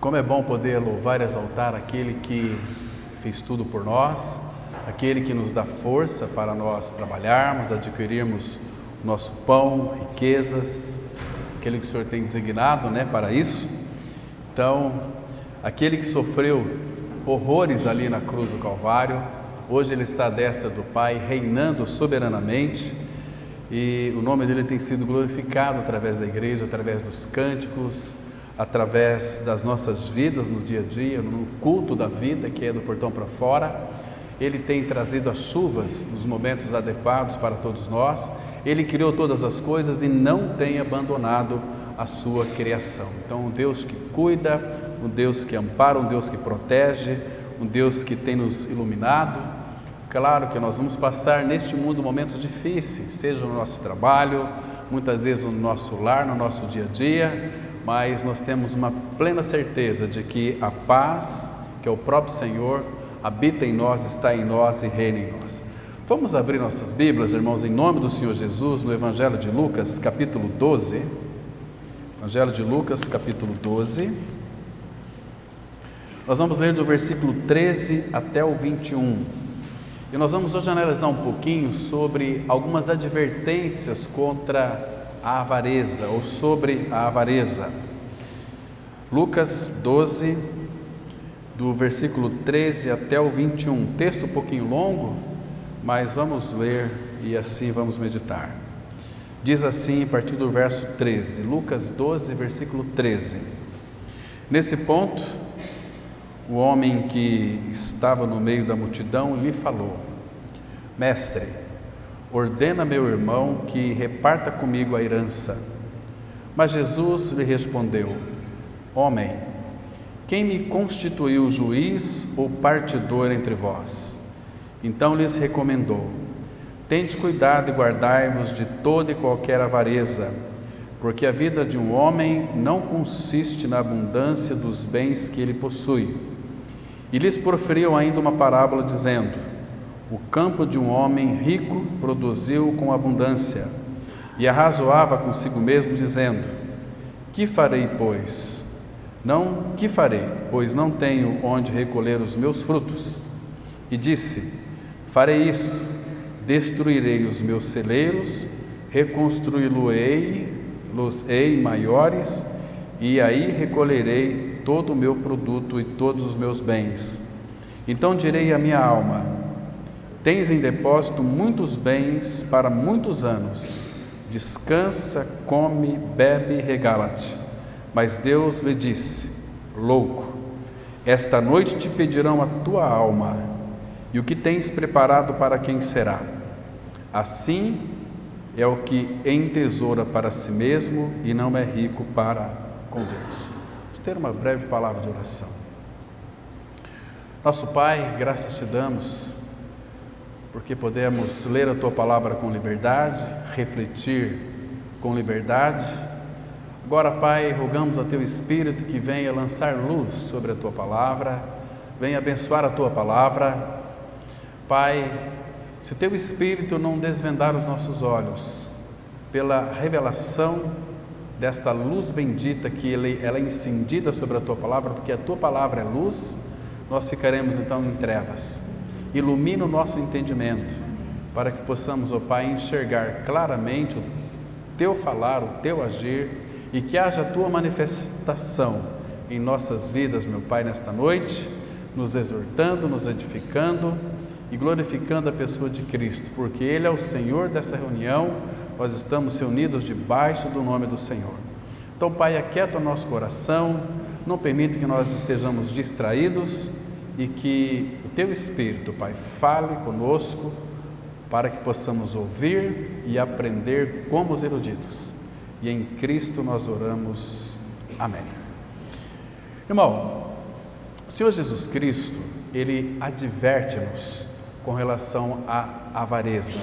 Como é bom poder louvar e exaltar aquele que fez tudo por nós, aquele que nos dá força para nós trabalharmos, adquirirmos nosso pão, riquezas, aquele que o Senhor tem designado, para isso. Então, aquele que sofreu horrores ali na cruz do Calvário, hoje ele está à destra do Pai, reinando soberanamente, e o nome dele tem sido glorificado através da igreja, através dos cânticos, através das nossas vidas no dia a dia, no culto da vida que é do portão para fora. Ele tem trazido as chuvas nos momentos adequados para todos nós. Ele criou todas as coisas e não tem abandonado a sua criação. Então, um Deus que cuida, um Deus que ampara, um Deus que protege, um Deus que tem nos iluminado. Claro que nós vamos passar neste mundo momentos difíceis, seja no nosso trabalho, muitas vezes no nosso lar, no nosso dia a dia, mas nós temos uma plena certeza de que a paz, que é o próprio Senhor, habita em nós, está em nós e reina em nós. Vamos abrir nossas Bíblias, irmãos, em nome do Senhor Jesus, no Evangelho de Lucas, capítulo 12. Evangelho de Lucas, capítulo 12. Nós vamos ler do versículo 13 até o 21. E nós vamos hoje analisar um pouquinho sobre algumas advertências contra a avareza, ou sobre a avareza. Lucas 12, do versículo 13 até o 21, texto um pouquinho longo, mas vamos ler e assim vamos meditar. Diz assim, a partir do verso 13, Lucas 12, versículo 13. Nesse ponto, o homem que estava no meio da multidão lhe falou: Mestre, ordena meu irmão que reparta comigo a herança. Mas Jesus lhe respondeu: Homem, quem me constituiu juiz ou partidor entre vós? Então lhes recomendou: Tende cuidado e guardai-vos de toda e qualquer avareza, porque a vida de um homem não consiste na abundância dos bens que ele possui. E lhes proferiu ainda uma parábola, dizendo: O campo de um homem rico produziu com abundância, e arrazoava consigo mesmo, dizendo: Que farei, pois? Pois não tenho onde recolher os meus frutos. E disse: Farei isto: destruirei os meus celeiros, reconstruí-los-ei maiores, e aí recolherei todo o meu produto e todos os meus bens. Então direi à minha alma: Tens em depósito muitos bens para muitos anos. Descansa, come, bebe e regala-te. Mas Deus lhe disse: Louco, esta noite te pedirão a tua alma, e o que tens preparado para quem será? Assim é o que entesoura para si mesmo e não é rico para com Deus. Vamos ter uma breve palavra de oração. Nosso Pai, graças te damos, porque podemos ler a Tua Palavra com liberdade, refletir com liberdade. Agora, Pai, rogamos a Teu Espírito que venha lançar luz sobre a Tua Palavra, venha abençoar a Tua Palavra. Pai, se Teu Espírito não desvendar os nossos olhos pela revelação desta luz bendita que ela é incendida sobre a Tua Palavra, porque a Tua Palavra é luz, nós ficaremos então em trevas. Ilumina o nosso entendimento, para que possamos, ó Pai, enxergar claramente o Teu falar, o Teu agir, e que haja a Tua manifestação em nossas vidas, meu Pai, nesta noite, nos exortando, nos edificando e glorificando a pessoa de Cristo, porque Ele é o Senhor dessa reunião, nós estamos reunidos debaixo do nome do Senhor. Então, Pai, aquieta o nosso coração, não permita que nós estejamos distraídos, e que o Teu Espírito, Pai, fale conosco, para que possamos ouvir e aprender como os eruditos. E em Cristo nós oramos. Amém. Irmão, o Senhor Jesus Cristo, Ele adverte-nos com relação à avareza.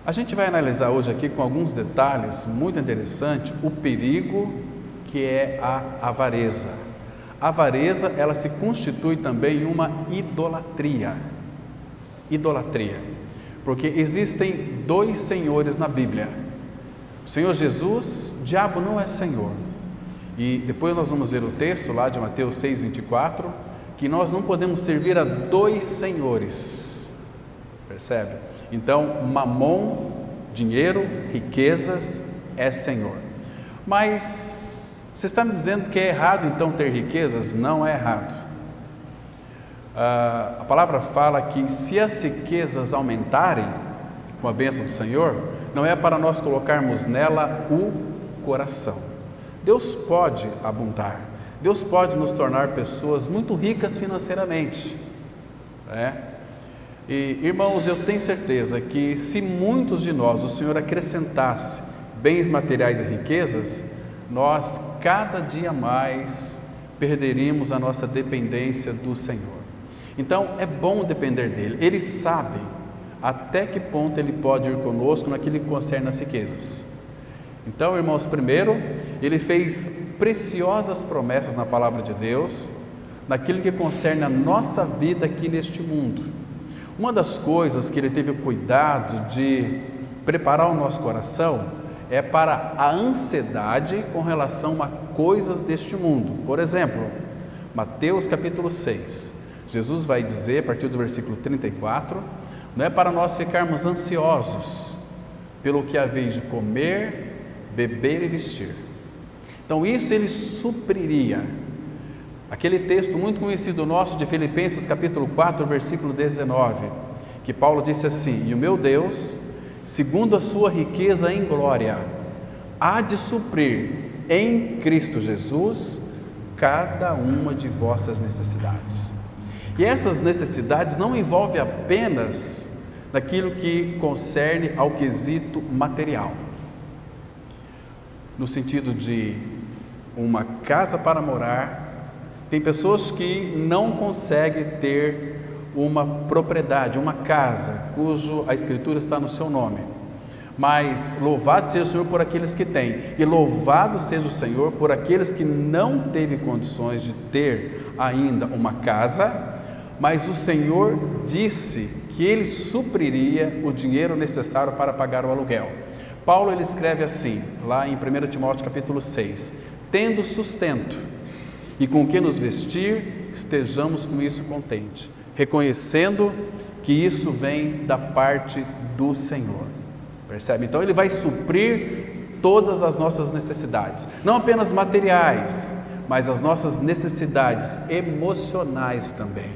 A gente vai analisar hoje aqui com alguns detalhes muito interessantes o perigo que é a avareza. A avareza, ela se constitui também em uma idolatria. Idolatria. Porque existem dois senhores na Bíblia. O Senhor Jesus, o diabo não é Senhor. E depois nós vamos ver o texto lá de Mateus 6:24, que nós não podemos servir a dois senhores, percebe? Então, mamon, dinheiro, riquezas, é Senhor. Mas você está me dizendo que é errado então ter riquezas? Não é errado. A palavra fala que se as riquezas aumentarem com a bênção do Senhor, não é para nós colocarmos nela o coração. Deus pode abundar, Deus pode nos tornar pessoas muito ricas financeiramente, E, irmãos, eu tenho certeza que se muitos de nós, o Senhor acrescentasse bens materiais e riquezas, nós cada dia mais perderíamos a nossa dependência do Senhor. Então é bom depender dele, ele sabe até que ponto ele pode ir conosco naquilo que concerne as riquezas. Então, irmãos, primeiro, ele fez preciosas promessas na palavra de Deus, naquilo que concerne a nossa vida aqui neste mundo. Uma das coisas que ele teve o cuidado de preparar o nosso coração é para a ansiedade com relação a coisas deste mundo. Por exemplo, Mateus capítulo 6, Jesus vai dizer, a partir do versículo 34, não é para nós ficarmos ansiosos pelo que haveis de comer, beber e vestir. Então isso ele supriria. Aquele texto muito conhecido nosso de Filipenses capítulo 4, versículo 19, que Paulo disse assim: e o meu Deus, segundo a sua riqueza em glória, há de suprir em Cristo Jesus cada uma de vossas necessidades. E essas necessidades não envolvem apenas naquilo que concerne ao quesito material, no sentido de uma casa para morar. Tem pessoas que não conseguem ter uma propriedade, uma casa, cujo a escritura está no seu nome, mas louvado seja o Senhor por aqueles que têm, e louvado seja o Senhor por aqueles que não teve condições de ter ainda uma casa, mas o Senhor disse que Ele supriria o dinheiro necessário para pagar o aluguel. Paulo ele escreve assim, lá em 1 Timóteo capítulo 6, tendo sustento e com que nos vestir, estejamos com isso contente, reconhecendo que isso vem da parte do Senhor, percebe? Então ele vai suprir todas as nossas necessidades, não apenas materiais, mas as nossas necessidades emocionais também.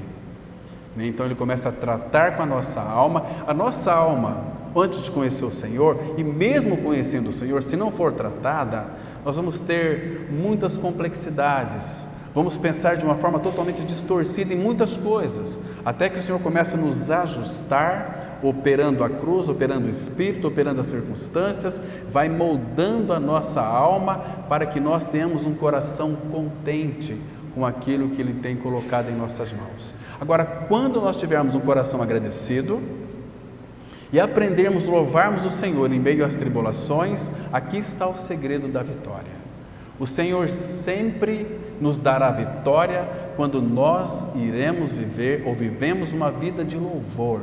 Então ele começa a tratar com a nossa alma, antes de conhecer o Senhor, e mesmo conhecendo o Senhor, se não for tratada, nós vamos ter muitas complexidades, vamos pensar de uma forma totalmente distorcida em muitas coisas, até que o Senhor começa a nos ajustar, operando a cruz, operando o Espírito, operando as circunstâncias, vai moldando a nossa alma para que nós tenhamos um coração contente com aquilo que Ele tem colocado em nossas mãos. Agora, quando nós tivermos um coração agradecido e aprendermos a louvarmos o Senhor em meio às tribulações, aqui está o segredo da vitória. O Senhor sempre nos dará vitória quando nós iremos viver ou vivemos uma vida de louvor.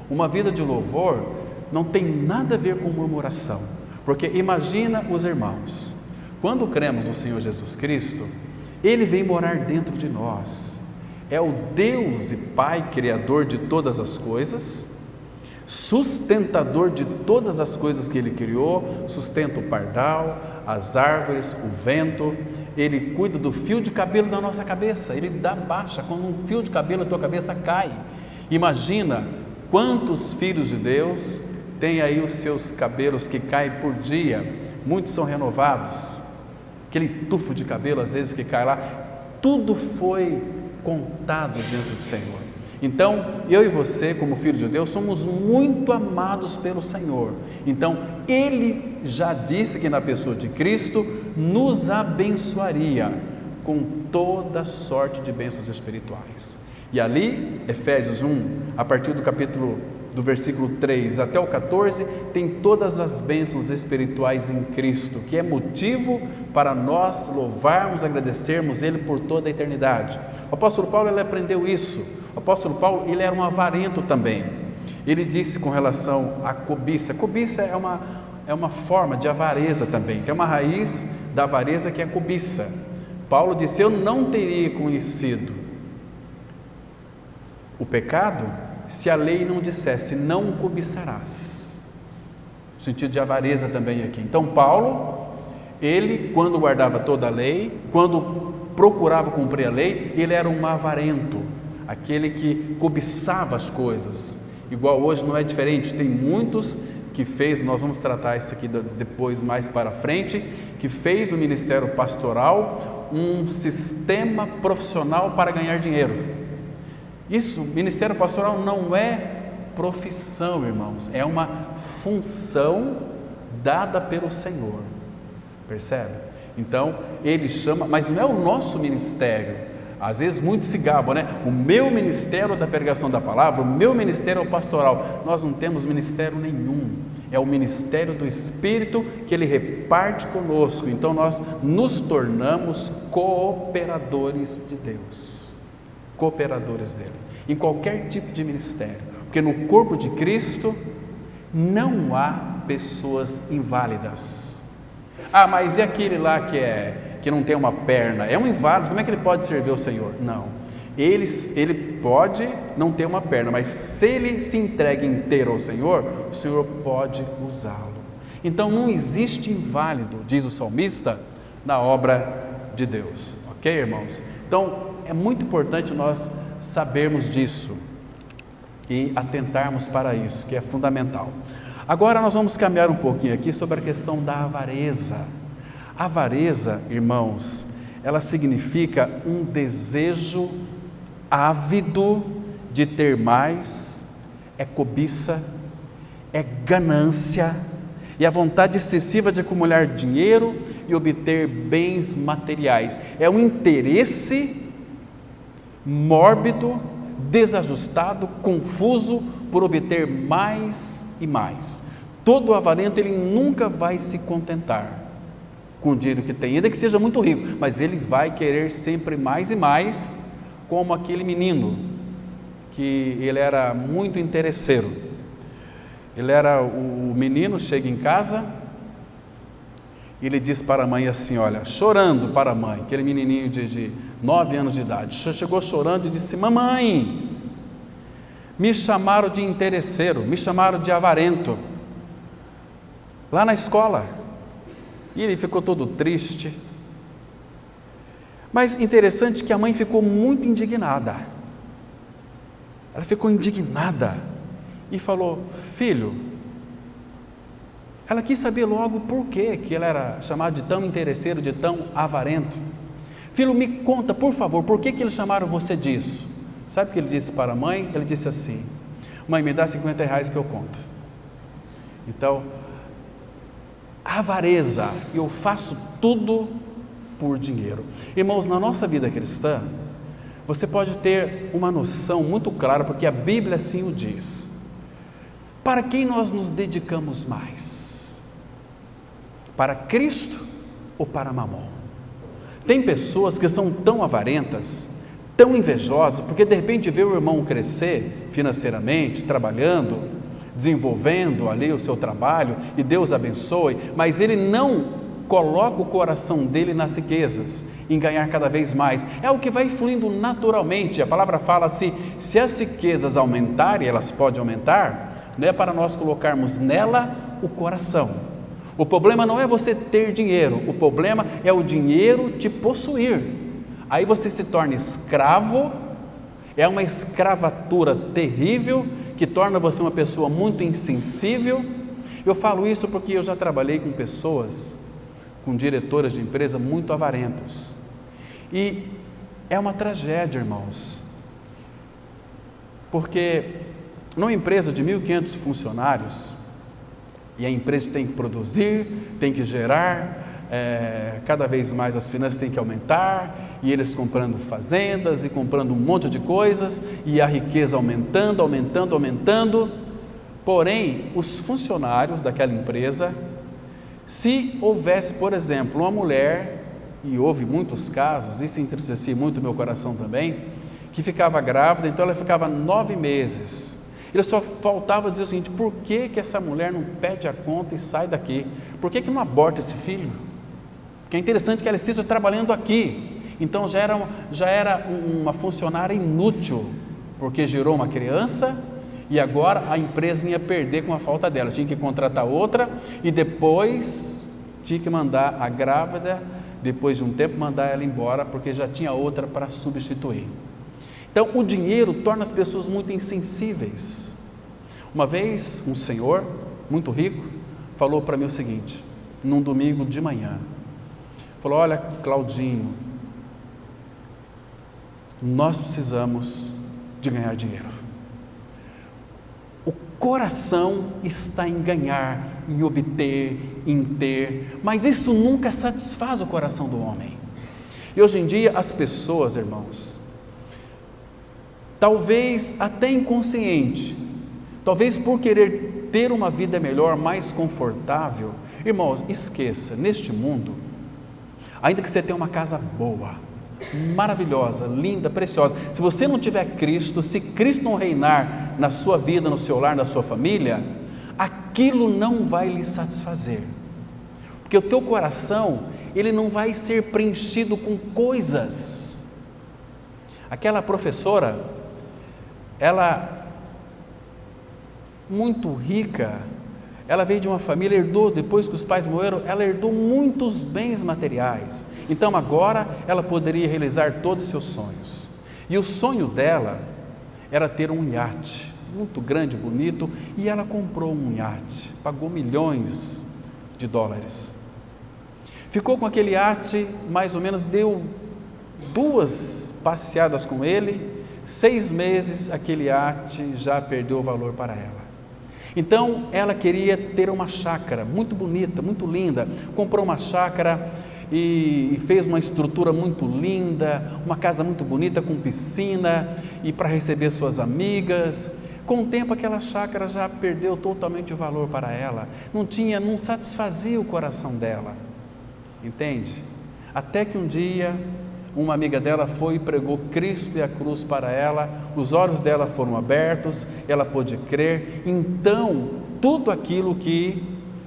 Uma vida de louvor não tem nada a ver com murmuração, porque imagina os irmãos, quando cremos no Senhor Jesus Cristo, Ele vem morar dentro de nós, é o Deus e Pai Criador de todas as coisas, sustentador de todas as coisas que Ele criou, sustenta o pardal, as árvores, o vento, Ele cuida do fio de cabelo da nossa cabeça, Ele dá baixa, quando um fio de cabelo da tua cabeça cai. Imagina quantos filhos de Deus têm aí os seus cabelos que caem por dia, muitos são renovados, aquele tufo de cabelo às vezes que cai lá, tudo foi contado diante do Senhor. Então, eu e você, como filho de Deus, somos muito amados pelo Senhor. Então, Ele já disse que na pessoa de Cristo nos abençoaria com toda sorte de bênçãos espirituais. E ali, Efésios 1, a partir do versículo 3 até o 14, tem todas as bênçãos espirituais em Cristo, que é motivo para nós louvarmos, agradecermos Ele por toda a eternidade. O apóstolo Paulo, ele aprendeu isso. O apóstolo Paulo, ele era um avarento também. Ele disse com relação à cobiça, cobiça é uma forma de avareza também, tem uma raiz da avareza que é a cobiça. Paulo disse: eu não teria conhecido o pecado se a lei não dissesse: não cobiçarás. No sentido de avareza também aqui. Então Paulo, ele, quando guardava toda a lei, quando procurava cumprir a lei, ele era um avarento, aquele que cobiçava as coisas. Igual hoje não é diferente, tem muitos que fez, nós vamos tratar isso aqui depois mais para frente, que fez do ministério pastoral um sistema profissional para ganhar dinheiro. Isso, ministério pastoral não é profissão, irmãos, é uma função dada pelo Senhor, percebe? Então, ele chama, mas não é o nosso ministério. Às vezes muitos se gabam, né? O meu ministério da pregação da palavra, o meu ministério é o pastoral. Nós não temos ministério nenhum, é o ministério do Espírito que Ele reparte conosco. Então nós nos tornamos cooperadores de Deus, cooperadores dele, em qualquer tipo de ministério, porque no corpo de Cristo não há pessoas inválidas. Ah, mas e aquele lá que não tem uma perna, é um inválido, como é que ele pode servir ao Senhor? Não, ele pode não ter uma perna, mas se ele se entrega inteiro ao Senhor, o Senhor pode usá-lo. Então não existe inválido, diz o salmista, na obra de Deus, ok, irmãos? Então é muito importante nós sabermos disso e atentarmos para isso, que é fundamental. Agora nós vamos caminhar um pouquinho aqui sobre a questão da avareza. A avareza, irmãos, ela significa um desejo ávido de ter mais, é cobiça, é ganância, e a vontade excessiva de acumular dinheiro e obter bens materiais. É um interesse mórbido, desajustado, confuso por obter mais e mais. Todo avarento, ele nunca vai se contentar com o dinheiro que tem, ainda que seja muito rico, mas ele vai querer sempre mais e mais, como aquele menino, que ele era muito interesseiro. O menino chega em casa, e ele diz para a mãe assim, olha, chorando para a mãe, aquele menininho de 9 anos de idade, chegou chorando e disse: mamãe, me chamaram de interesseiro, me chamaram de avarento, lá na escola. E ele ficou todo triste. Mas interessante que a mãe ficou muito indignada. Ela ficou indignada e falou: filho, ela quis saber logo por que ele era chamado de tão interesseiro, de tão avarento. Filho, me conta, por favor, por que eles chamaram você disso? Sabe o que ele disse para a mãe? Ele disse assim: mãe, me dá R$50 que eu conto. Então, avareza, eu faço tudo por dinheiro. Irmãos, na nossa vida cristã, você pode ter uma noção muito clara, porque a Bíblia assim o diz. Para quem nós nos dedicamos mais? Para Cristo ou para Mamon? Tem pessoas que são tão avarentas, tão invejosas, porque de repente vê o irmão crescer financeiramente, trabalhando, desenvolvendo ali o seu trabalho, e Deus abençoe, mas ele não coloca o coração dele nas riquezas, em ganhar cada vez mais. É o que vai fluindo naturalmente. A palavra fala se as riquezas aumentarem, elas podem aumentar, não é para nós colocarmos nela o coração. O problema não é você ter dinheiro, o problema é o dinheiro te possuir. Aí você se torna escravo, é uma escravatura terrível, que torna você uma pessoa muito insensível. Eu falo isso porque eu já trabalhei com pessoas, com diretoras de empresa muito avarentos, e é uma tragédia, irmãos, porque numa empresa de 1.500 funcionários, e a empresa tem que produzir, tem que gerar, cada vez mais as finanças têm que aumentar, e eles comprando fazendas e comprando um monte de coisas, e a riqueza aumentando, porém os funcionários daquela empresa, se houvesse, por exemplo, uma mulher, e houve muitos casos, isso entristecia muito o meu coração também, que ficava grávida, então ela ficava 9 meses, ele só faltava dizer o seguinte: por que essa mulher não pede a conta e sai daqui? Por que não aborta esse filho? Que é interessante que ela esteja trabalhando aqui. Então já era uma funcionária inútil, porque gerou uma criança e agora a empresa ia perder com a falta dela. Tinha que contratar outra e depois tinha que mandar a grávida, depois de um tempo mandar ela embora, porque já tinha outra para substituir. Então o dinheiro torna as pessoas muito insensíveis. Uma vez um senhor muito rico falou para mim o seguinte, num domingo de manhã, falou: olha, Claudinho, nós precisamos de ganhar dinheiro. O coração está em ganhar, em obter, em ter, mas isso nunca satisfaz o coração do homem. E hoje em dia as pessoas, irmãos, talvez até inconsciente, talvez por querer ter uma vida melhor, mais confortável, irmãos, esqueça, neste mundo, ainda que você tenha uma casa boa, maravilhosa, linda, preciosa, se você não tiver Cristo, se Cristo não reinar na sua vida, no seu lar, na sua família, aquilo não vai lhe satisfazer, porque o teu coração, ele não vai ser preenchido com coisas. Aquela professora, ela, muito rica, ela veio de uma família, herdou, depois que os pais morreram, ela herdou muitos bens materiais, então agora ela poderia realizar todos os seus sonhos, e o sonho dela era ter um iate, muito grande, bonito, e ela comprou um iate, pagou milhões de dólares, ficou com aquele iate, mais ou menos, deu 2 passeadas com ele, 6 meses, aquele iate já perdeu o valor para ela. Então ela queria ter uma chácara muito bonita, muito linda, comprou uma chácara e fez uma estrutura muito linda, uma casa muito bonita com piscina e para receber suas amigas. Com o tempo aquela chácara já perdeu totalmente o valor para ela, não satisfazia o coração dela, entende? Até que um dia uma amiga dela foi e pregou Cristo e a cruz para ela, os olhos dela foram abertos, ela pôde crer, então tudo aquilo que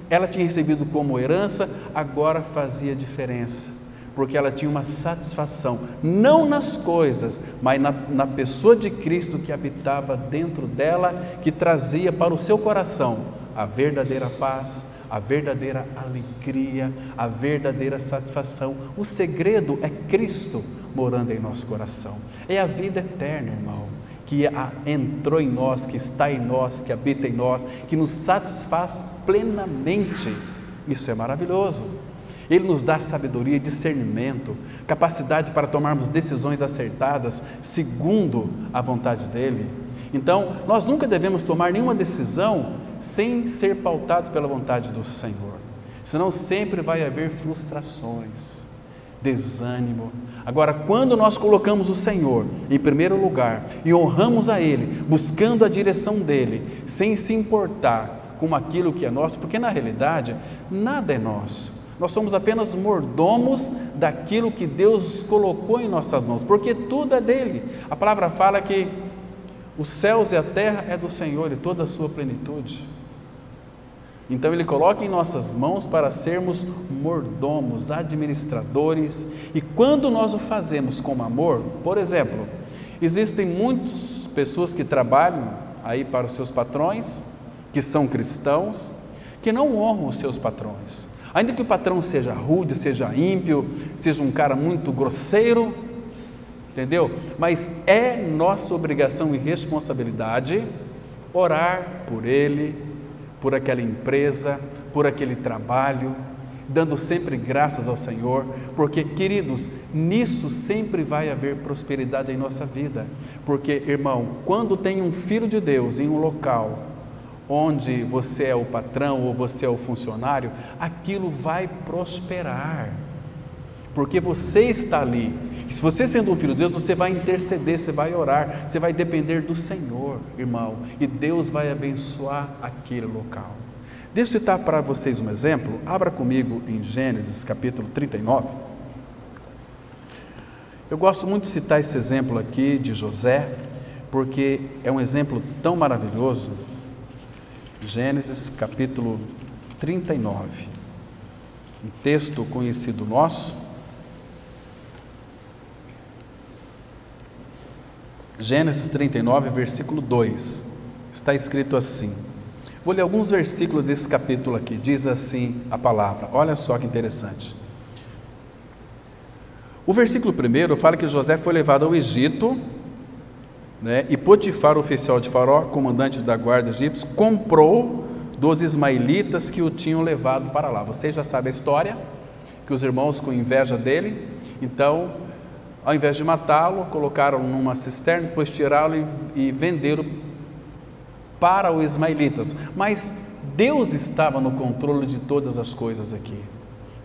ela tinha recebido como herança, agora fazia diferença, porque ela tinha uma satisfação, não nas coisas, mas na pessoa de Cristo que habitava dentro dela, que trazia para o seu coração a verdadeira paz, a verdadeira alegria, a verdadeira satisfação. O segredo é Cristo morando em nosso coração, é a vida eterna, irmão, que entrou em nós, que está em nós, que habita em nós, que nos satisfaz plenamente. Isso é maravilhoso. Ele nos dá sabedoria, discernimento, capacidade para tomarmos decisões acertadas segundo a vontade dele. Então, nós nunca devemos tomar nenhuma decisão sem ser pautado pela vontade do Senhor, senão sempre vai haver frustrações, desânimo. Agora, quando nós colocamos o Senhor em primeiro lugar e honramos a Ele, buscando a direção dEle, sem se importar com aquilo que é nosso, porque na realidade nada é nosso, nós somos apenas mordomos daquilo que Deus colocou em nossas mãos, porque tudo é dEle. A palavra fala que os céus e a terra é do Senhor e toda a sua plenitude. Então Ele coloca em nossas mãos para sermos mordomos, administradores, e quando nós o fazemos com amor, por exemplo, existem muitas pessoas que trabalham aí para os seus patrões, que são cristãos, que não honram os seus patrões, ainda que o patrão seja rude, seja ímpio, seja um cara muito grosseiro, entendeu? Mas é nossa obrigação e responsabilidade orar por ele, por aquela empresa, por aquele trabalho, dando sempre graças ao Senhor, porque, queridos, nisso sempre vai haver prosperidade em nossa vida, porque, irmão, quando tem um filho de Deus em um local onde você é o patrão ou você é o funcionário, aquilo vai prosperar, porque você está ali. E se você sendo um filho de Deus, você vai interceder, você vai orar, você vai depender do Senhor, irmão, e Deus vai abençoar aquele local. Deixa eu citar para vocês um exemplo. Abra comigo em Gênesis capítulo 39. Eu gosto muito de citar esse exemplo aqui de José, porque é um exemplo tão maravilhoso. Gênesis capítulo 39, um texto conhecido nosso. Gênesis 39, versículo 2, está escrito assim. Vou ler alguns versículos desse capítulo aqui, diz assim a palavra, olha só que interessante. O versículo 1 fala que José foi levado ao Egito, né, e Potifar, oficial de Faraó, comandante da guarda egípcia, comprou dos ismaelitas que o tinham levado para lá. Você já sabe a história, que os irmãos com inveja dele, então, ao invés de matá-lo, colocaram numa cisterna, depois tiraram e venderam para os ismaelitas. Mas Deus estava no controle de todas as coisas aqui.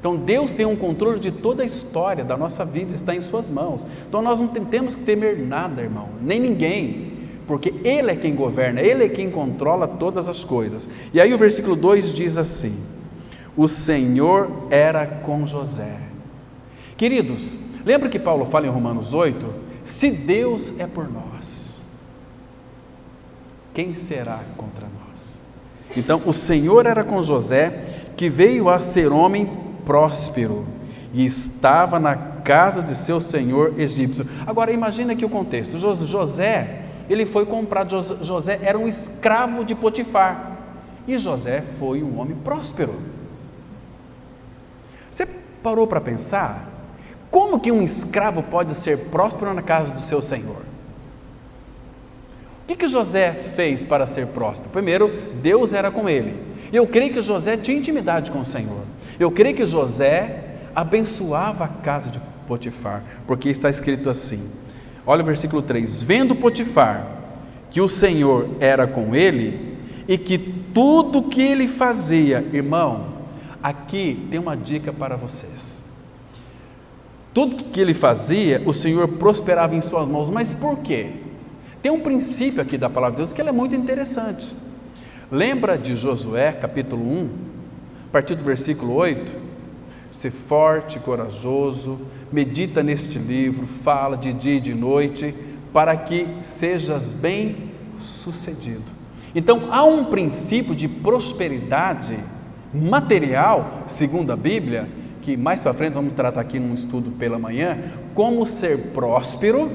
Então Deus tem um controle de toda a história da nossa vida, está em suas mãos. Então nós não temos que temer nada, irmão, nem ninguém, porque Ele é quem governa, Ele é quem controla todas as coisas. E aí o versículo 2 diz assim: o Senhor era com José. Queridos, lembra que Paulo fala em Romanos 8? Se Deus é por nós, quem será contra nós? Então o Senhor era com José, que veio a ser homem próspero e estava na casa de seu senhor egípcio. Agora imagina aqui o contexto. José, ele foi comprado. José era um escravo de Potifar, e José foi um homem próspero. Você parou para pensar? Como que um escravo pode ser próspero na casa do seu senhor? O que José fez para ser próspero? Primeiro, Deus era com ele. Eu creio que José tinha intimidade com o Senhor. Eu creio que José abençoava a casa de Potifar, porque está escrito assim, olha o versículo 3, vendo Potifar que o Senhor era com ele e que tudo que ele fazia, irmão, aqui tem uma dica para vocês. Tudo que ele fazia, o Senhor prosperava em suas mãos. Mas por quê? Tem um princípio aqui da palavra de Deus que ele é muito interessante. Lembra de Josué, capítulo 1, a partir do versículo 8? Ser forte e corajoso, medita neste livro, fala de dia e de noite, para que sejas bem sucedido. Então há um princípio de prosperidade material, segundo a Bíblia, que mais para frente vamos tratar aqui num estudo pela manhã, como ser próspero,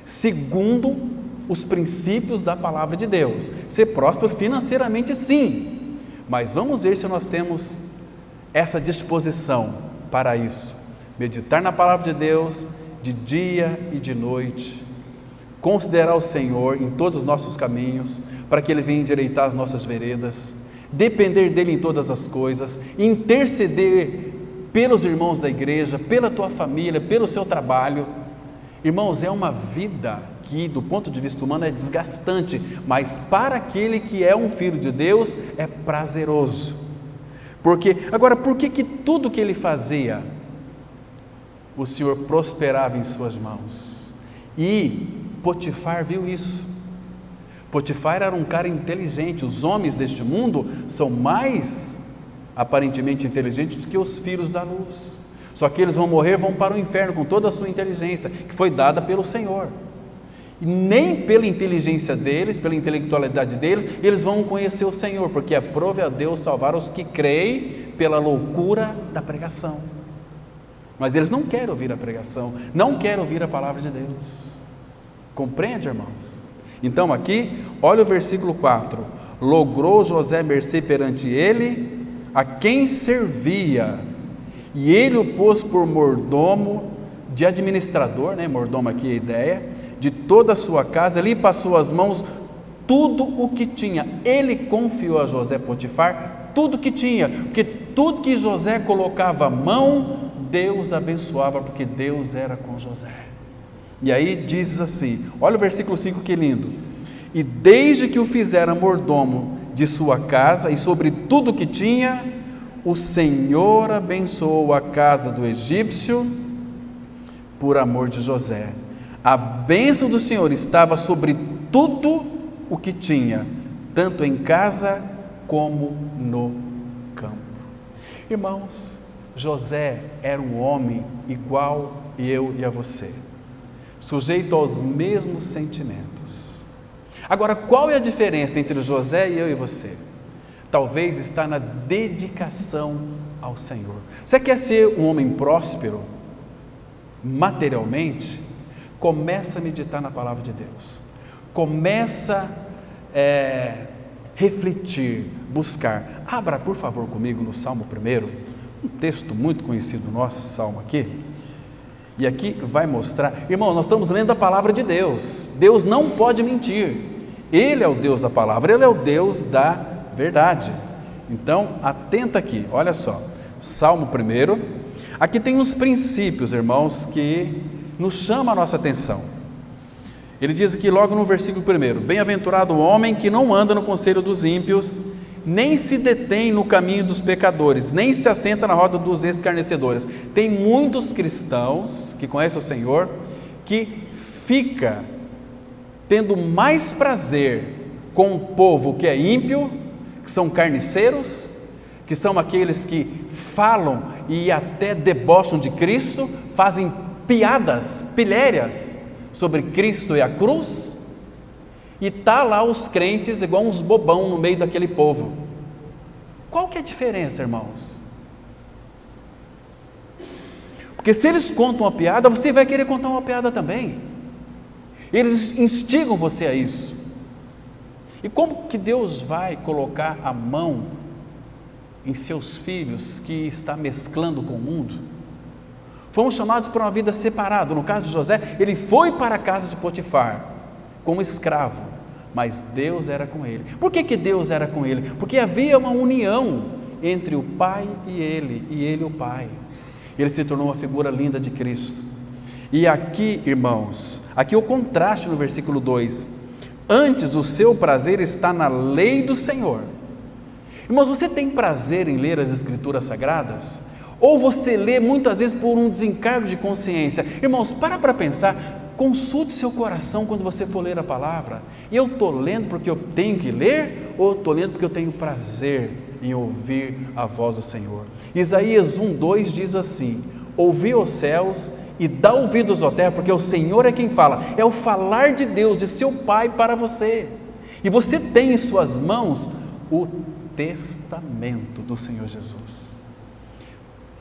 segundo os princípios da palavra de Deus. Ser próspero financeiramente, sim, mas vamos ver se nós temos essa disposição para isso. Meditar na palavra de Deus de dia e de noite, considerar o Senhor em todos os nossos caminhos, para que Ele venha endireitar as nossas veredas, depender dEle em todas as coisas, interceder pelos irmãos da igreja, pela tua família, pelo seu trabalho. Irmãos, é uma vida que do ponto de vista humano é desgastante, mas para aquele que é um filho de Deus é prazeroso. Agora, por que tudo que ele fazia, o Senhor prosperava em suas mãos? E Potifar viu isso. Potifar era um cara inteligente. Os homens deste mundo são mais aparentemente inteligentes do que os filhos da luz. Só que eles vão morrer, vão para o inferno com toda a sua inteligência, que foi dada pelo Senhor. E nem pela inteligência deles, pela intelectualidade deles, eles vão conhecer o Senhor, porque aprove a Deus salvar os que creem pela loucura da pregação. Mas eles não querem ouvir a pregação, não querem ouvir a palavra de Deus. Compreende, irmãos? Então aqui, olha o versículo 4. Logrou José mercê perante ele, a quem servia, e ele o pôs por mordomo, de administrador, né? Mordomo aqui é a ideia, de toda a sua casa, ali passou as mãos tudo o que tinha. Ele confiou a José Potifar tudo o que tinha, porque tudo que José colocava a mão, Deus abençoava, porque Deus era com José. E aí diz assim, olha o versículo 5 que lindo, e desde que o fizera mordomo de sua casa e sobre tudo o que tinha, o Senhor abençoou a casa do egípcio por amor de José. A bênção do Senhor estava sobre tudo o que tinha, tanto em casa como no campo. Irmãos, José era um homem igual eu e a você, sujeito aos mesmos sentimentos. Agora, qual é a diferença entre José e eu e você? Talvez está na dedicação ao Senhor. Você quer ser um homem próspero materialmente? começa a meditar na palavra de Deus, começa a refletir, buscar. Abra por favor comigo no Salmo 1, um texto muito conhecido nosso, Salmo aqui, e aqui vai mostrar, irmão, nós estamos lendo a palavra de Deus, Deus não pode mentir, Ele é o Deus da palavra, Ele é o Deus da verdade. Então, atenta aqui, olha só, Salmo 1, aqui tem uns princípios, irmãos, que nos chamam a nossa atenção. Ele diz aqui logo no versículo 1, bem-aventurado o homem que não anda no conselho dos ímpios, nem se detém no caminho dos pecadores, nem se assenta na roda dos escarnecedores. Tem muitos cristãos que conhecem o Senhor, que fica tendo mais prazer com o povo que é ímpio, que são carniceiros, que são aqueles que falam e até debocham de Cristo, fazem piadas, pilhérias sobre Cristo e a cruz, e está lá os crentes igual uns bobão no meio daquele povo. Qual que é a diferença, irmãos? Porque se eles contam uma piada, você vai querer contar uma piada também. Eles instigam você a isso. E como que Deus vai colocar a mão em seus filhos que está mesclando com o mundo? Fomos chamados para uma vida separada. No caso de José, ele foi para a casa de Potifar como escravo, mas Deus era com ele. Por que Deus era com ele? Porque havia uma união entre o pai e ele o pai. Ele se tornou uma figura linda de Cristo. E aqui, irmãos, aqui é o contraste no versículo 2, antes o seu prazer está na lei do Senhor. Irmãos, você tem prazer em ler as Escrituras Sagradas? Ou você lê muitas vezes por um desencargo de consciência? Irmãos, para pensar, consulte seu coração quando você for ler a palavra. E eu estou lendo porque eu tenho que ler, ou estou lendo porque eu tenho prazer em ouvir a voz do Senhor? Isaías 1:2 diz assim: ouvi os céus e dá ouvidos à terra, porque o Senhor é quem fala. É o falar de Deus, de seu Pai para você. E você tem em suas mãos o testamento do Senhor Jesus.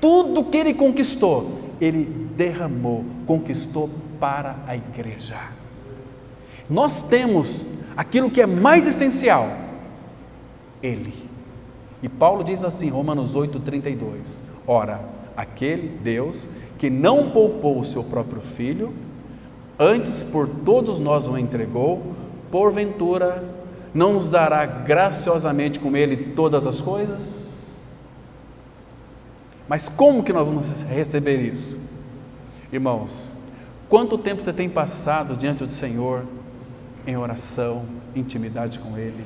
Tudo que Ele conquistou, Ele derramou, conquistou para a igreja. Nós temos aquilo que é mais essencial, Ele. E Paulo diz assim, Romanos 8:32, ora, aquele Deus que não poupou o seu próprio Filho, antes por todos nós o entregou, porventura não nos dará graciosamente com Ele todas as coisas? Mas como que nós vamos receber isso? Irmãos, quanto tempo você tem passado diante do Senhor em oração, intimidade com Ele?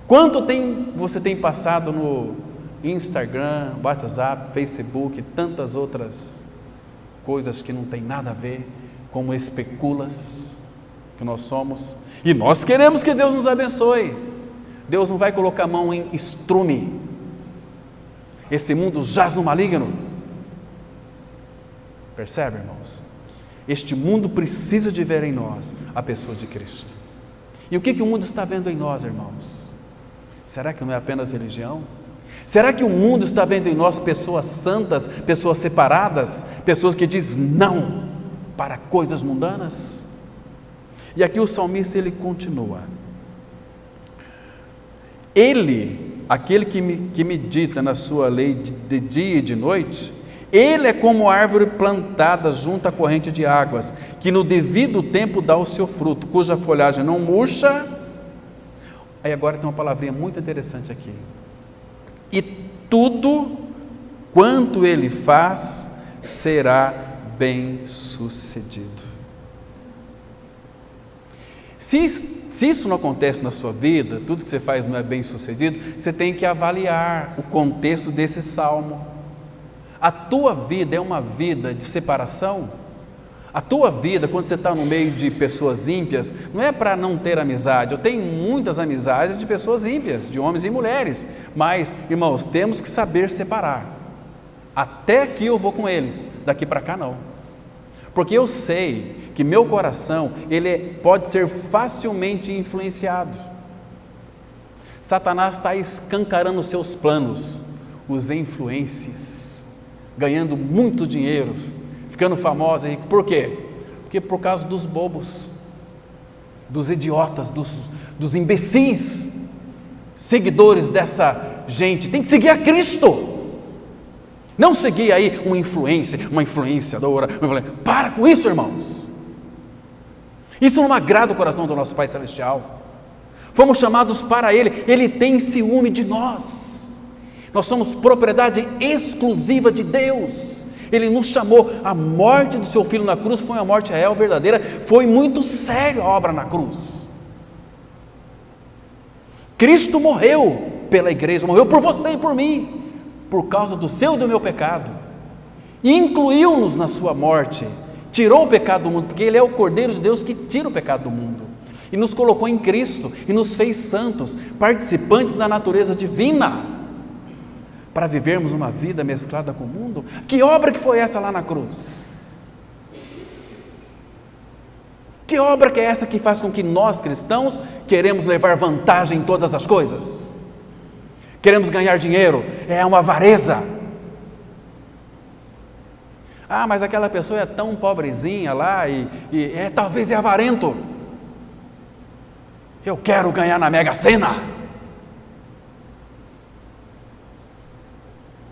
Quanto tempo você tem passado no Instagram, WhatsApp, Facebook, tantas outras coisas que não tem nada a ver, como especulas que nós somos? E nós queremos que Deus nos abençoe. Deus não vai colocar a mão em estrume. Esse mundo jaz no maligno. Percebe, irmãos? Este mundo precisa de ver em nós a pessoa de Cristo. E o que o mundo está vendo em nós, irmãos? Será que não é apenas religião? Será que o mundo está vendo em nós pessoas santas, pessoas separadas, pessoas que dizem não para coisas mundanas? E aqui o salmista ele continua. Ele, aquele que medita na sua lei de dia e de noite, ele é como árvore plantada junto à corrente de águas, que no devido tempo dá o seu fruto, cuja folhagem não murcha. Aí agora tem uma palavrinha muito interessante aqui. E tudo quanto ele faz será bem sucedido. Se isso não acontece na sua vida, tudo que você faz não é bem sucedido, você tem que avaliar o contexto desse salmo. A tua vida é uma vida de separação? A tua vida, quando você está no meio de pessoas ímpias, não é para não ter amizade. Eu tenho muitas amizades de pessoas ímpias, de homens e mulheres, mas, irmãos, temos que saber separar. Até aqui eu vou com eles, daqui para cá não. Porque eu sei que meu coração, ele pode ser facilmente influenciado. Satanás está escancarando os seus planos, os influências, ganhando muito dinheiro, ficando famoso. Por quê? Porque Porque por causa dos bobos, dos idiotas, dos imbecis, seguidores dessa gente. Tem que seguir a Cristo, não seguir aí uma influenciadora. Para com isso, irmãos. Isso não agrada o coração do nosso Pai Celestial. Fomos chamados para Ele, Ele tem ciúme de nós. Nós somos propriedade exclusiva de Deus. Ele nos chamou. A morte do seu Filho na cruz foi uma morte real, verdadeira. Foi muito sério a obra na cruz. Cristo morreu pela igreja, morreu por você e por mim, por causa do seu e do meu pecado, e incluiu-nos na sua morte, tirou o pecado do mundo, porque Ele é o Cordeiro de Deus que tira o pecado do mundo, e nos colocou em Cristo, e nos fez santos, participantes da natureza divina, para vivermos uma vida mesclada com o mundo. Que obra que foi essa lá na cruz? Que obra que é essa que faz com que nós cristãos queremos levar vantagem em todas as coisas? Queremos ganhar dinheiro, é uma avareza. Ah, mas aquela pessoa é tão pobrezinha lá talvez é avarento. Eu quero ganhar na Mega Sena.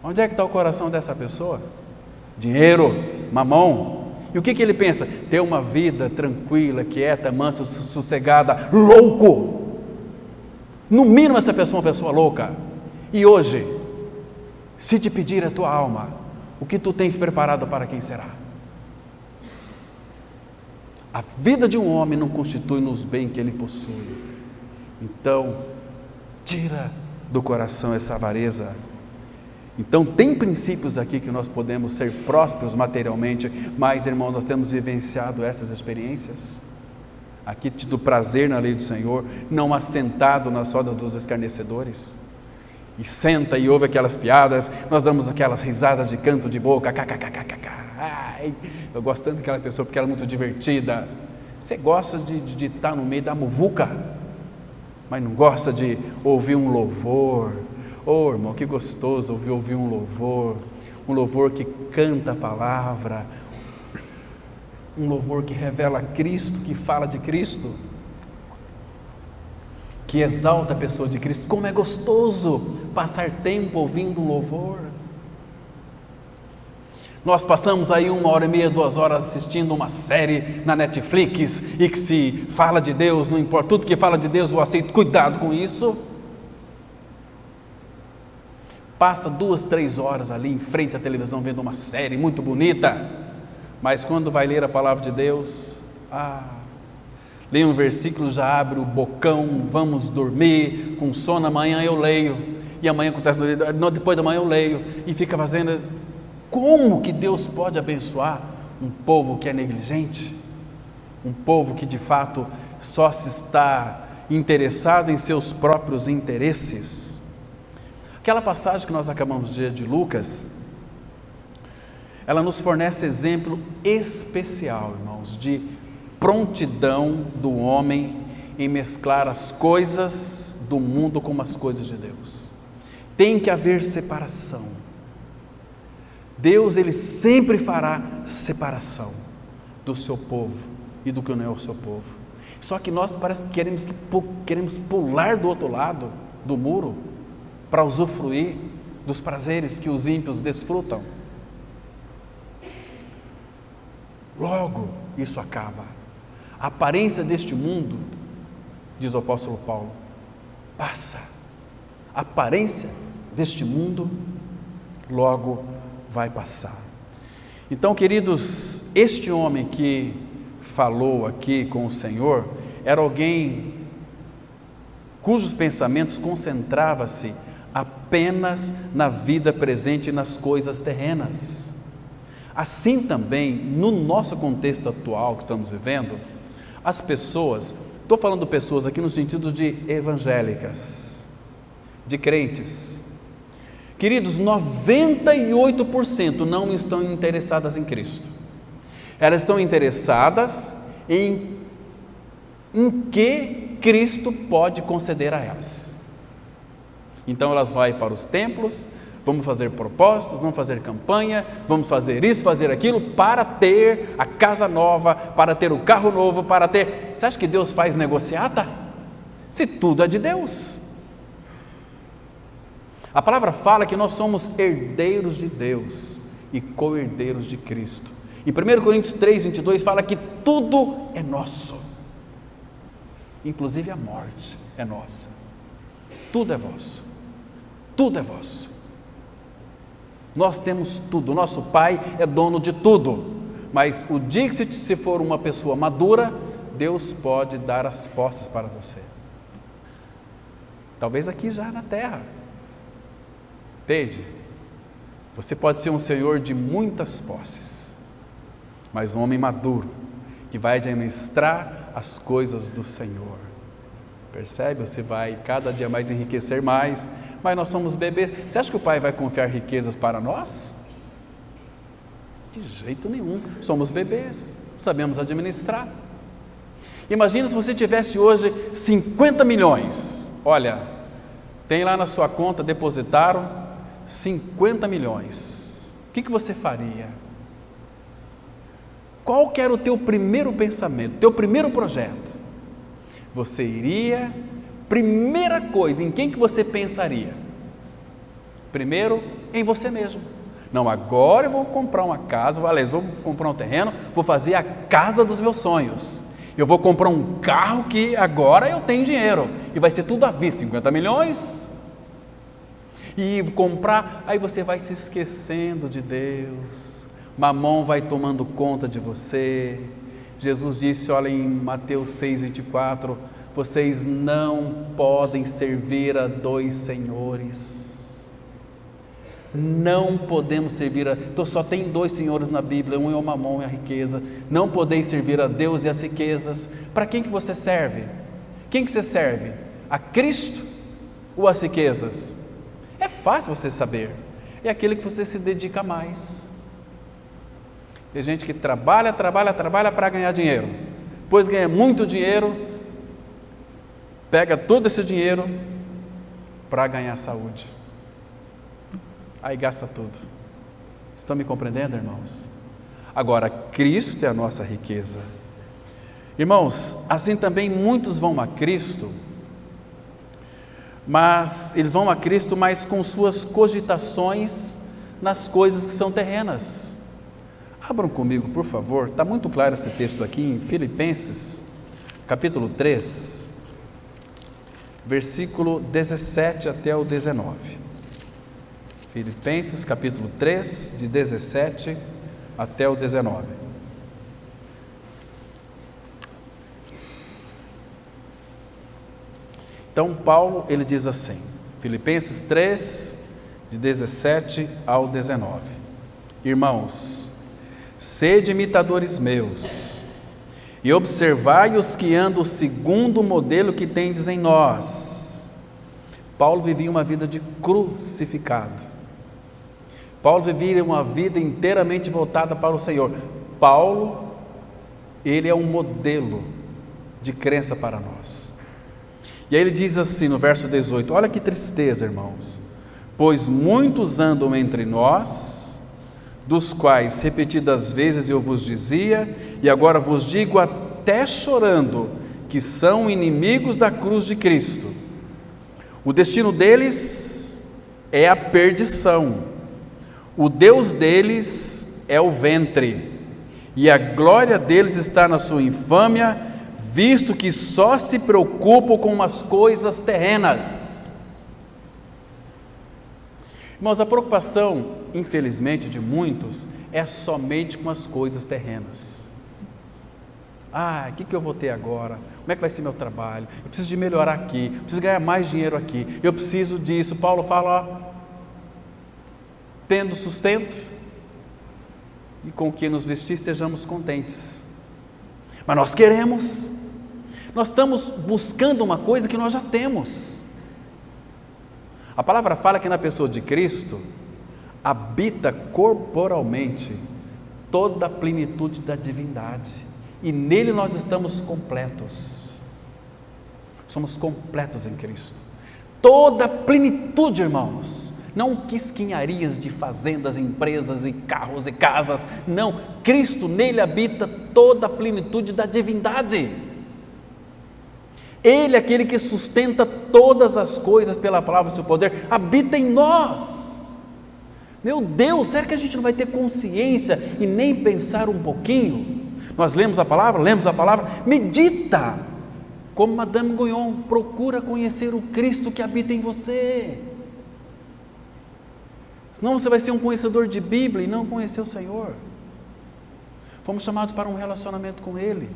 Onde é que está o coração dessa pessoa? Dinheiro, mamão. E o que ele pensa? Ter uma vida tranquila, quieta, mansa, sossegada, louco. No mínimo essa pessoa é uma pessoa louca. E hoje, se te pedir a tua alma, o que tu tens preparado para quem será? A vida de um homem não constitui nos bens que ele possui. Então, tira do coração essa avareza. Então tem princípios aqui que nós podemos ser prósperos materialmente, mas, irmãos, nós temos vivenciado essas experiências, aqui tido prazer na lei do Senhor, não assentado nas rodas dos escarnecedores, e senta e ouve aquelas piadas, nós damos aquelas risadas de canto de boca, kkkk. Ai, eu gosto tanto daquela pessoa porque ela é muito divertida. Você gosta de estar no meio da muvuca, mas não gosta de ouvir um louvor. Oh, irmão, que gostoso ouvir um louvor que canta a palavra, um louvor que revela Cristo, que fala de Cristo, que exalta a pessoa de Cristo. Como é gostoso passar tempo ouvindo um louvor. Nós passamos aí 1h30, 2 horas assistindo uma série na Netflix e que se fala de Deus, não importa, tudo que fala de Deus eu aceito, cuidado com isso. Passa 2, 3 horas ali em frente à televisão vendo uma série muito bonita, mas quando vai ler a palavra de Deus, lê um versículo, já abre o bocão, vamos dormir, com sono, amanhã eu leio, e amanhã acontece, depois da manhã eu leio, e fica fazendo. Como que Deus pode abençoar um povo que é negligente? Um povo que de fato só se está interessado em seus próprios interesses? Aquela passagem que nós acabamos de ler de Lucas, ela nos fornece exemplo especial, irmãos, de prontidão do homem em mesclar as coisas do mundo com as coisas de Deus. Tem que haver separação. Deus, Ele sempre fará separação do seu povo e do que não é o seu povo. Só que nós parece que queremos pular do outro lado do muro para usufruir dos prazeres que os ímpios desfrutam. Logo, isso acaba. A aparência deste mundo, diz o apóstolo Paulo, passa. A aparência deste mundo logo vai passar. Então, queridos, este homem que falou aqui com o Senhor era alguém cujos pensamentos concentravam-se apenas na vida presente e nas coisas terrenas. Assim também, no nosso contexto atual que estamos vivendo, as pessoas, estou falando pessoas aqui no sentido de evangélicas, de crentes, queridos, 98% não estão interessadas em Cristo. Elas estão interessadas em que Cristo pode conceder a elas. Então elas vão para os templos, vamos fazer propósitos, vamos fazer campanha, vamos fazer isso, fazer aquilo, para ter a casa nova, para ter o carro novo, para ter... Você acha que Deus faz negociata? Se tudo é de Deus. A palavra fala que nós somos herdeiros de Deus e co-herdeiros de Cristo. Em 1 Coríntios 3:22 fala que tudo é nosso, inclusive a morte é nossa. Tudo é vosso, tudo é vosso. Nós temos tudo, o nosso Pai é dono de tudo, mas o dia que se for uma pessoa madura, Deus pode dar as posses para você. Talvez aqui já na terra, entende? Você pode ser um senhor de muitas posses, mas um homem maduro, que vai administrar as coisas do Senhor. Percebe? Você vai cada dia mais enriquecer mais, mas nós somos bebês. Você acha que o Pai vai confiar riquezas para nós? De jeito nenhum. Somos bebês, sabemos administrar. Imagina se você tivesse hoje 50 milhões. Olha, tem lá na sua conta, depositaram 50 milhões. O que você faria? Qual que era o teu primeiro pensamento, teu primeiro projeto? Você iria, primeira coisa, em quem que você pensaria? Primeiro, em você mesmo. Não, agora eu vou comprar uma casa, vou comprar um terreno, vou fazer a casa dos meus sonhos. Eu vou comprar um carro que agora eu tenho dinheiro, e vai ser tudo à vista, 50 milhões. E comprar, aí você vai se esquecendo de Deus. Mamão vai tomando conta de você. Jesus disse, olha em Mateus 6:24, vocês não podem servir a dois senhores. Não podemos servir então só tem dois senhores na Bíblia, um é o mamão e a riqueza. Não podeis servir a Deus e as riquezas. Para quem que você serve? Quem que você serve? A Cristo ou às riquezas? É fácil você saber, é aquele que você se dedica mais. Tem gente que trabalha para ganhar dinheiro, depois ganha muito dinheiro, pega todo esse dinheiro para ganhar saúde, aí gasta tudo. Estão me compreendendo, irmãos? Agora, Cristo é a nossa riqueza. Irmãos, assim também muitos vão a Cristo, mas eles vão a Cristo mais com suas cogitações nas coisas que são terrenas. Abram comigo, por favor, está muito claro esse texto aqui em Filipenses, capítulo 3, versículo 17 até o 19. Filipenses, capítulo 3, de 17 até o 19. Então, Paulo, ele diz assim, Filipenses 3, de 17 ao 19. Irmãos, sede imitadores meus, e observai os que andam segundo o modelo que tendes em nós. Paulo vivia uma vida de crucificado. Paulo vivia uma vida inteiramente voltada para o Senhor. Paulo, ele é um modelo de crença para nós. E aí ele diz assim no verso 18, olha que tristeza, irmãos, pois muitos andam entre nós, dos quais repetidas vezes eu vos dizia, e agora vos digo até chorando, que são inimigos da cruz de Cristo. O destino deles é a perdição, o Deus deles é o ventre, e a glória deles está na sua infâmia, visto que só se preocupam com as coisas terrenas. Irmãos, a preocupação, infelizmente, de muitos é somente com as coisas terrenas. O que eu vou ter agora? Como é que vai ser meu trabalho? Eu preciso de melhorar aqui, eu preciso ganhar mais dinheiro aqui, eu preciso disso. Paulo fala, tendo sustento e com o que nos vestir estejamos contentes. Mas nós estamos buscando uma coisa que nós já temos. A palavra fala que na pessoa de Cristo habita corporalmente toda a plenitude da divindade, e nele nós estamos completos. Somos completos em Cristo. Toda a plenitude, irmãos, não quisquinharias de fazendas, empresas e carros e casas, não, Cristo, nele habita toda a plenitude da divindade. Ele é aquele que sustenta todas as coisas pela palavra do seu poder, habita em nós. Meu Deus, será que a gente não vai ter consciência e nem pensar um pouquinho? Nós lemos a palavra, medita, como Madame Guyon, procura conhecer o Cristo que habita em você. Senão você vai ser um conhecedor de Bíblia e não conhecer o Senhor. Fomos chamados para um relacionamento com Ele.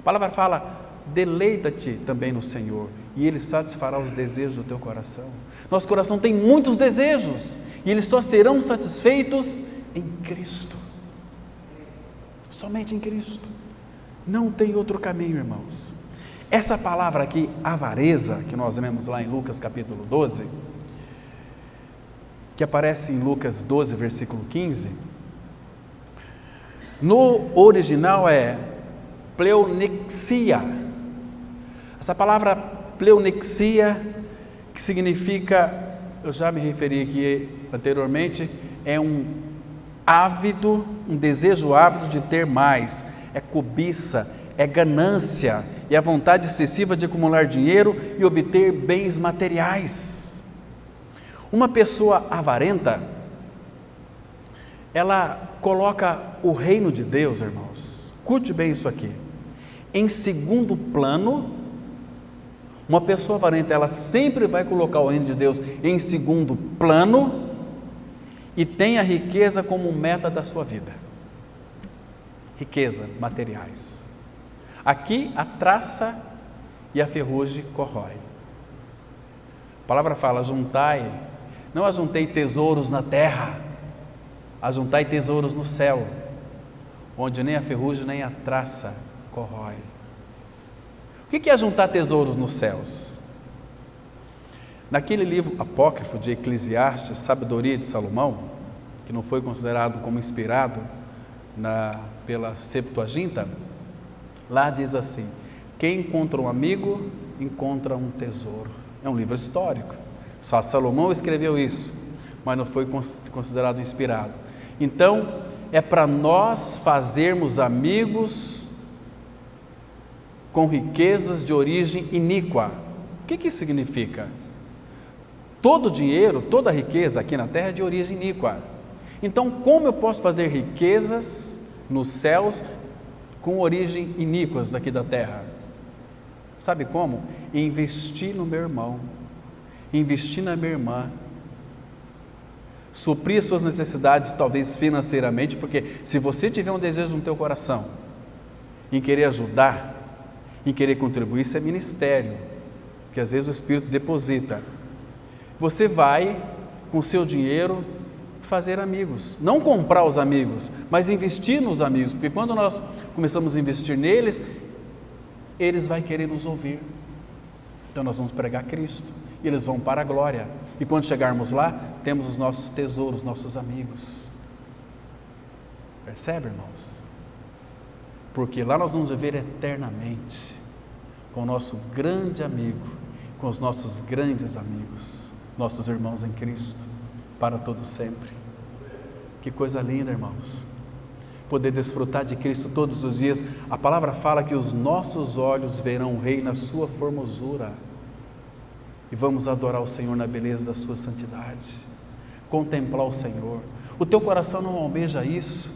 A palavra fala: deleita-te também no Senhor, e Ele satisfará os desejos do teu coração. Nosso coração tem muitos desejos, e eles só serão satisfeitos em Cristo. Somente em Cristo. Não tem outro caminho, irmãos. Essa palavra aqui, avareza, que nós vemos lá em Lucas capítulo 12, que aparece em Lucas 12, versículo 15, no original é pleonexia. Essa palavra pleonexia, que significa, eu já me referi aqui anteriormente, é um desejo ávido de ter mais, é cobiça, é ganância, e a vontade excessiva de acumular dinheiro e obter bens materiais. Uma pessoa avarenta, ela coloca o reino de Deus, irmãos, curte bem isso aqui, em segundo plano. Uma pessoa avarenta, ela sempre vai colocar o reino de Deus em segundo plano e tem a riqueza como meta da sua vida. Riqueza, materiais. Aqui a traça e a ferrugem corrói. A palavra fala: juntai, não ajuntei tesouros na terra, ajuntai tesouros no céu, onde nem a ferrugem nem a traça corrói. O que é juntar tesouros nos céus? Naquele livro apócrifo de Eclesiastes, Sabedoria de Salomão, que não foi considerado como inspirado pela Septuaginta, lá diz assim: quem encontra um amigo, encontra um tesouro. É um livro histórico, só Salomão escreveu isso, mas não foi considerado inspirado. Então, é para nós fazermos amigos com riquezas de origem iníqua. O que isso significa? Todo dinheiro, toda riqueza aqui na terra é de origem iníqua. Então, como eu posso fazer riquezas nos céus com origem iníquas daqui da terra? Sabe como? Investir no meu irmão, investir na minha irmã, suprir suas necessidades, talvez financeiramente, porque se você tiver um desejo no teu coração em querer ajudar, em querer contribuir, isso é ministério, que às vezes o Espírito deposita. Você vai, com o seu dinheiro, fazer amigos, não comprar os amigos, mas investir nos amigos, porque quando nós começamos a investir neles, eles vão querer nos ouvir. Então nós vamos pregar Cristo, e eles vão para a glória, e quando chegarmos lá, temos os nossos tesouros, nossos amigos. Percebe, irmãos? Porque lá nós vamos viver eternamente com o nosso grande amigo, com os nossos grandes amigos, nossos irmãos em Cristo, para todo sempre. Que coisa linda, irmãos, poder desfrutar de Cristo todos os dias. A palavra fala que os nossos olhos verão o Rei na sua formosura, e vamos adorar o Senhor na beleza da sua santidade, contemplar o Senhor. O teu coração não almeja isso,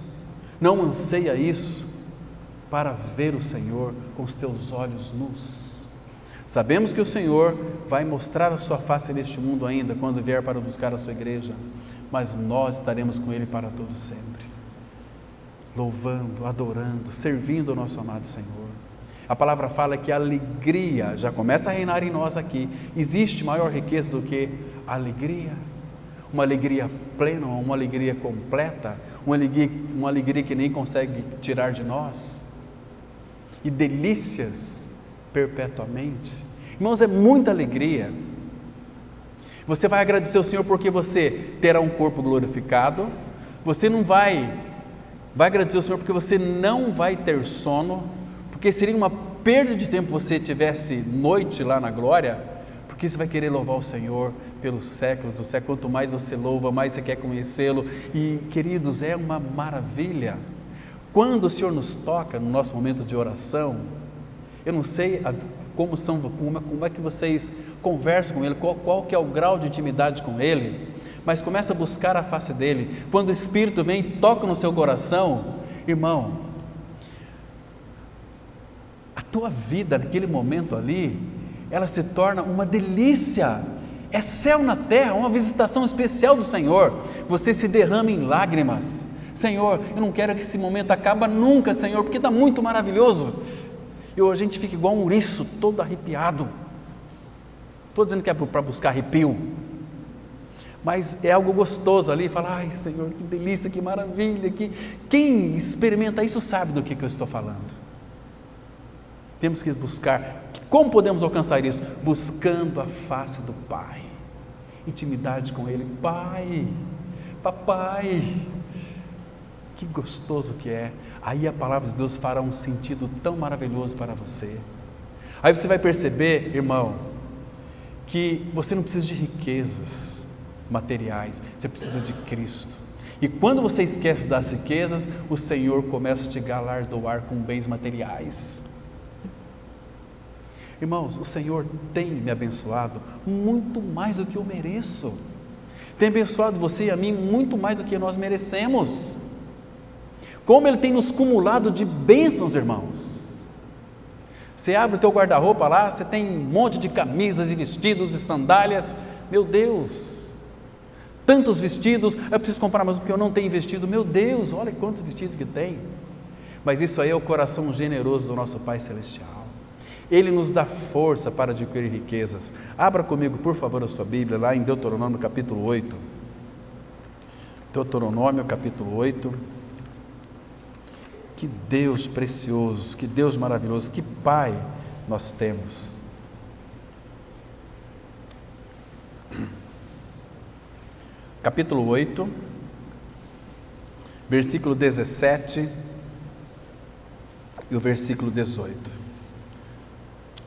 não anseia isso, para ver o Senhor com os teus olhos nus. Sabemos que o Senhor vai mostrar a sua face neste mundo ainda, quando vier para buscar a sua igreja, mas nós estaremos com Ele para todo sempre, louvando, adorando, servindo o nosso amado Senhor. A palavra fala que a alegria já começa a reinar em nós aqui. Existe maior riqueza do que a alegria? Uma alegria plena, uma alegria completa, uma alegria que nem consegue tirar de nós, e delícias perpetuamente. Irmãos, é muita alegria. Você vai agradecer ao Senhor porque você terá um corpo glorificado. Você não vai agradecer ao Senhor porque você não vai ter sono, porque seria uma perda de tempo você tivesse noite lá na glória, porque porque você vai querer louvar o Senhor pelos séculos do século. Quanto mais você louva, mais você quer conhecê-lo. E, queridos, é uma maravilha. Quando o Senhor nos toca no nosso momento de oração, eu não sei como é que vocês conversam com Ele, qual que é o grau de intimidade com Ele, mas começa a buscar a face dEle. Quando o Espírito vem e toca no seu coração, irmão, a tua vida naquele momento ali, ela se torna uma delícia, é céu na terra, uma visitação especial do Senhor. Você se derrama em lágrimas. Senhor, eu não quero que esse momento acabe nunca, Senhor, porque está muito maravilhoso. E a gente fica igual um ouriço, todo arrepiado. Estou dizendo que é para buscar arrepio, mas é algo gostoso ali, falar, ai Senhor, que delícia, que maravilha, quem experimenta isso sabe do que eu estou falando. Temos que buscar. Como podemos alcançar isso? Buscando a face do Pai, intimidade com Ele. Pai, papai, que gostoso que é. Aí a palavra de Deus fará um sentido tão maravilhoso para você. Aí você vai perceber, irmão, que você não precisa de riquezas materiais, você precisa de Cristo. E quando você esquece das riquezas, o Senhor começa a te galardoar com bens materiais. Irmãos, o Senhor tem me abençoado muito mais do que eu mereço. Tem abençoado você e a mim muito mais do que nós merecemos. Como Ele tem nos cumulado de bênçãos, irmãos. Você abre o teu guarda-roupa lá, você tem um monte de camisas e vestidos e sandálias. Meu Deus, tantos vestidos, eu preciso comprar mais porque eu não tenho vestido. Meu Deus, olha quantos vestidos que tem. Mas isso aí é o coração generoso do nosso Pai Celestial. Ele nos dá força para adquirir riquezas. Abra comigo, por favor, a sua Bíblia, lá em Deuteronômio capítulo 8. Deuteronômio capítulo 8. Que Deus precioso, que Deus maravilhoso, que Pai nós temos. Capítulo 8, versículo 17 e o versículo 18.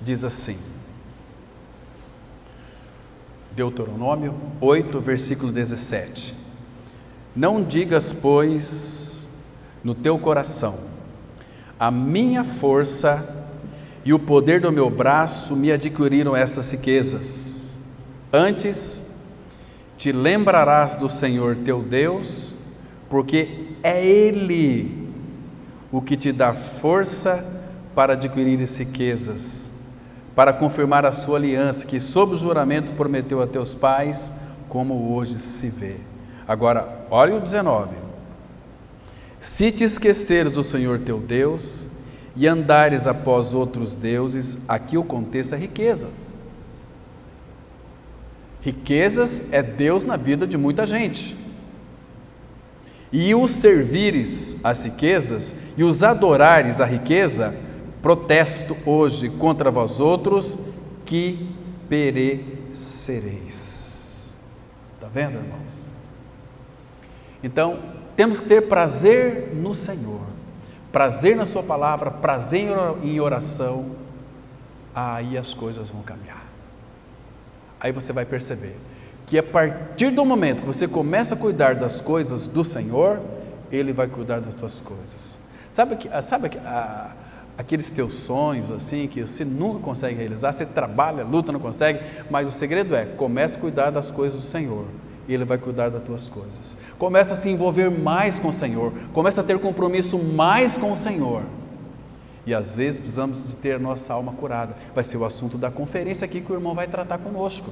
Diz assim, Deuteronômio 8, versículo 17: Não digas, pois, no teu coração, a minha força e o poder do meu braço me adquiriram estas riquezas. Antes, te lembrarás do Senhor teu Deus, porque é Ele o que te dá força para adquirir riquezas, para confirmar a sua aliança, que sob o juramento prometeu a teus pais, como hoje se vê. Agora, olha o 19. Se te esqueceres do Senhor teu Deus, e andares após outros deuses, aqui o contexto é riquezas. Riquezas é Deus na vida de muita gente. E os servires às riquezas, e os adorares à riqueza, protesto hoje contra vós outros, que perecereis. Está vendo, irmãos? Então, temos que ter prazer no Senhor, prazer na sua palavra, prazer em oração. Aí as coisas vão caminhar. Aí você vai perceber que a partir do momento que você começa a cuidar das coisas do Senhor, Ele vai cuidar das tuas coisas. Sabe aqueles teus sonhos assim, que você nunca consegue realizar, você trabalha, luta, não consegue, mas o segredo é, começa a cuidar das coisas do Senhor, e Ele vai cuidar das tuas coisas. Começa a se envolver mais com o Senhor, começa a ter compromisso mais com o Senhor, e às vezes precisamos de ter nossa alma curada. Vai ser o assunto da conferência aqui que o irmão vai tratar conosco,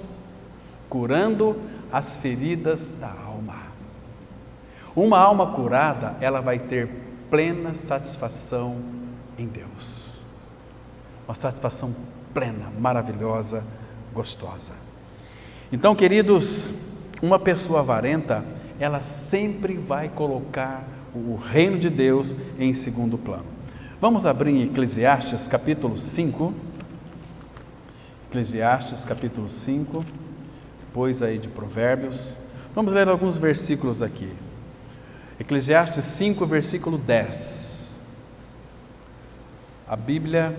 curando as feridas da alma. Uma alma curada, ela vai ter plena satisfação em Deus, uma satisfação plena, maravilhosa, gostosa. Então, queridos, uma pessoa avarenta, ela sempre vai colocar o reino de Deus em segundo plano. Vamos abrir em Eclesiastes capítulo 5, Eclesiastes capítulo 5, depois aí de Provérbios. Vamos ler alguns versículos aqui. Eclesiastes 5, versículo 10. A Bíblia,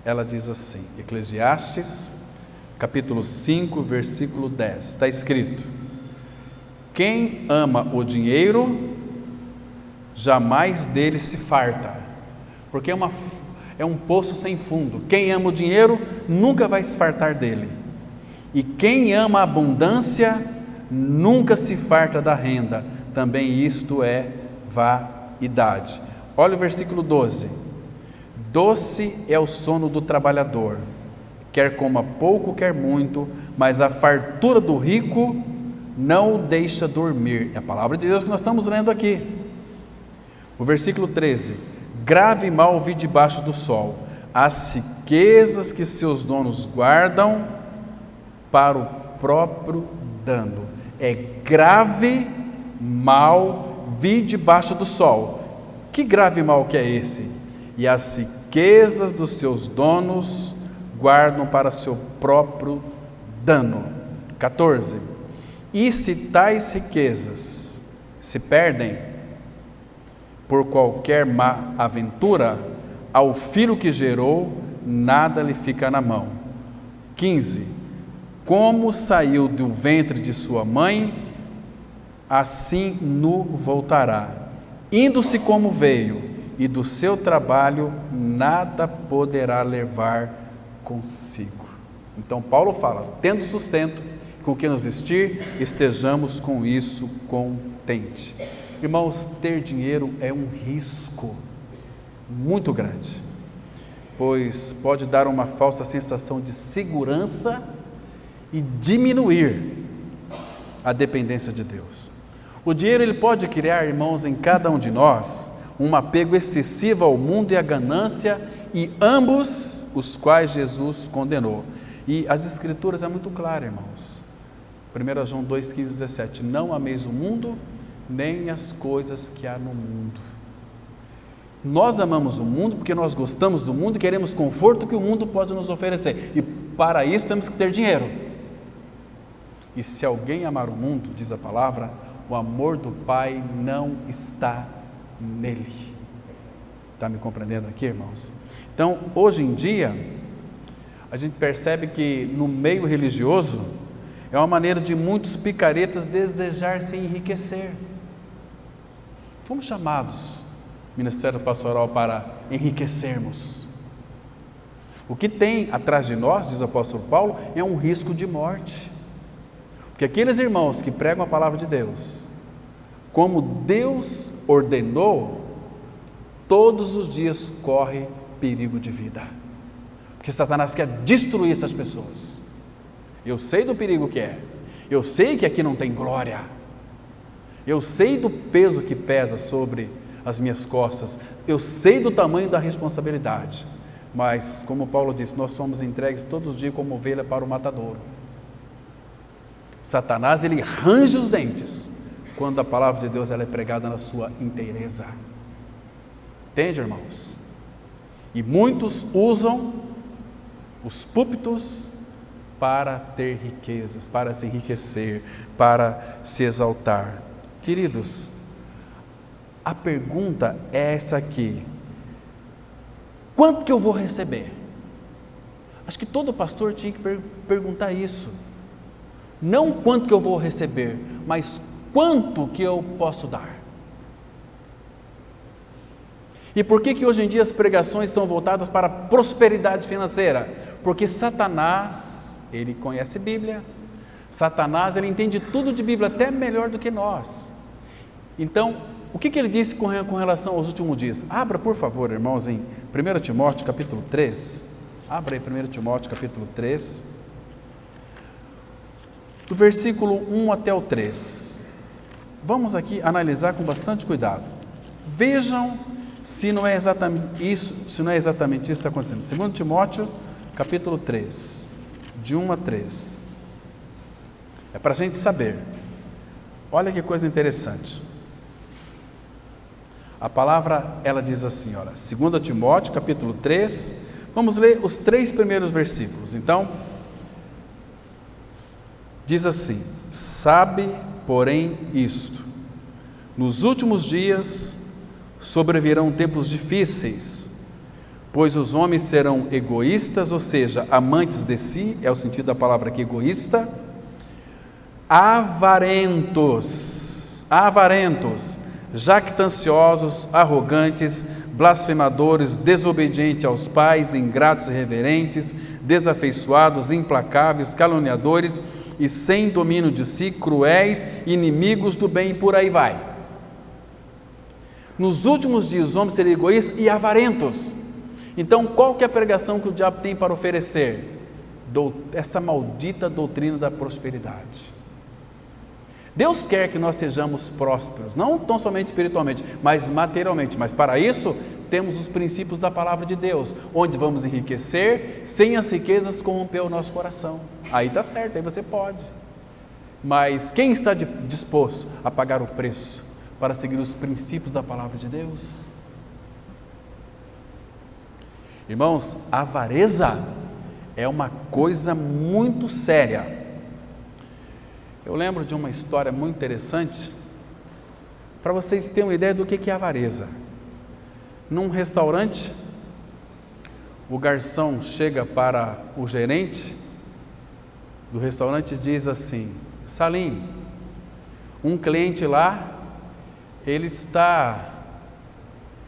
ela diz assim, Eclesiastes, capítulo 5, versículo 10. Está escrito: quem ama o dinheiro, jamais dele se farta, porque é um poço sem fundo. Quem ama o dinheiro, nunca vai se fartar dele. E quem ama a abundância, nunca se farta da renda. Também isto é vaidade. Olha o versículo 12: doce é o sono do trabalhador, quer coma pouco, quer muito, mas a fartura do rico não o deixa dormir. É a palavra de Deus que nós estamos lendo aqui. O versículo 13: grave mal vi debaixo do sol, as riquezas que seus donos guardam para o próprio dano. É grave mal vi debaixo do sol. Que grave mal que é esse? E as riquezas dos seus donos guardam para seu próprio dano. 14: e se tais riquezas se perdem por qualquer má aventura, ao filho que gerou, nada lhe fica na mão. 15: como saiu do ventre de sua mãe, assim nu voltará. Indo-se como veio, e do seu trabalho nada poderá levar consigo. Então Paulo fala: tendo sustento, com o que nos vestir, estejamos com isso contente. Irmãos, ter dinheiro é um risco muito grande, pois pode dar uma falsa sensação de segurança e diminuir a dependência de Deus. O dinheiro ele pode criar, irmãos, em cada um de nós um apego excessivo ao mundo e à ganância, e ambos os quais Jesus condenou. E as Escrituras é muito clara, irmãos. 1 João 2, 15, 17: não ameis o mundo, nem as coisas que há no mundo. Nós amamos o mundo porque nós gostamos do mundo e queremos conforto que o mundo pode nos oferecer, e para isso temos que ter dinheiro. E se alguém amar o mundo, diz a palavra, o amor do Pai não está nele. Está me compreendendo aqui, irmãos? Então, hoje em dia, a gente percebe que no meio religioso é uma maneira de muitos picaretas desejar se enriquecer. Fomos chamados, Ministério Pastoral, para enriquecermos. O que tem atrás de nós, diz o apóstolo Paulo, é um risco de morte. Porque aqueles irmãos que pregam a palavra de Deus, como Deus ordenou, todos os dias corre perigo de vida. Porque Satanás quer destruir essas pessoas. Eu sei do perigo que é. Eu sei que aqui não tem glória. Eu sei do peso que pesa sobre as minhas costas. Eu sei do tamanho da responsabilidade. Mas, como Paulo disse, nós somos entregues todos os dias como ovelha para o matadouro. Satanás, ele range os dentes quando a palavra de Deus ela é pregada na sua inteireza. Entende, irmãos? E muitos usam os púlpitos para ter riquezas, para se enriquecer, para se exaltar. Queridos, a pergunta é essa aqui: quanto que eu vou receber? Acho que todo pastor tinha que perguntar isso. Não quanto que eu vou receber, mas quanto que eu posso dar. E por que hoje em dia as pregações estão voltadas para a prosperidade financeira? Porque Satanás, ele conhece Bíblia. Satanás, ele entende tudo de Bíblia, até melhor do que nós. Então, o que ele disse com relação aos últimos dias? Abra, por favor, irmãos, em 1 Timóteo capítulo 3. Abra aí 1 Timóteo capítulo 3. Do versículo 1 até o 3. Vamos aqui analisar com bastante cuidado. Vejam se não é exatamente isso que está acontecendo. 2 Timóteo capítulo 3, de 1 a 3. É para a gente saber. Olha que coisa interessante. A palavra, ela diz assim, olha, 2 Timóteo capítulo 3, vamos ler os 3 primeiros versículos. Então, diz assim: sabe, porém, isto: nos últimos dias sobrevirão tempos difíceis, Pois os homens serão egoístas, ou seja, amantes de si, é o sentido da palavra aqui, egoísta, avarentos, jactanciosos, arrogantes, blasfemadores, desobedientes aos pais, ingratos e irreverentes, desafeiçoados, implacáveis, caluniadores e sem domínio de si, cruéis, inimigos do bem, e por aí vai. Nos últimos dias os homens serão egoístas e avarentos. Então, qual que é a pregação que o diabo tem para oferecer? Essa maldita doutrina da prosperidade. Deus quer que nós sejamos prósperos, não tão somente espiritualmente, mas materialmente. Mas para isso, temos os princípios da palavra de Deus, onde vamos enriquecer, sem as riquezas corromper o nosso coração. Aí está certo, aí você pode. Mas quem está disposto a pagar o preço para seguir os princípios da palavra de Deus? Irmãos, a avareza é uma coisa muito séria. Eu lembro de uma história muito interessante, para vocês terem uma ideia do que é avareza. Num restaurante, o garçom chega para o gerente do restaurante e diz assim: Salim, um cliente lá, ele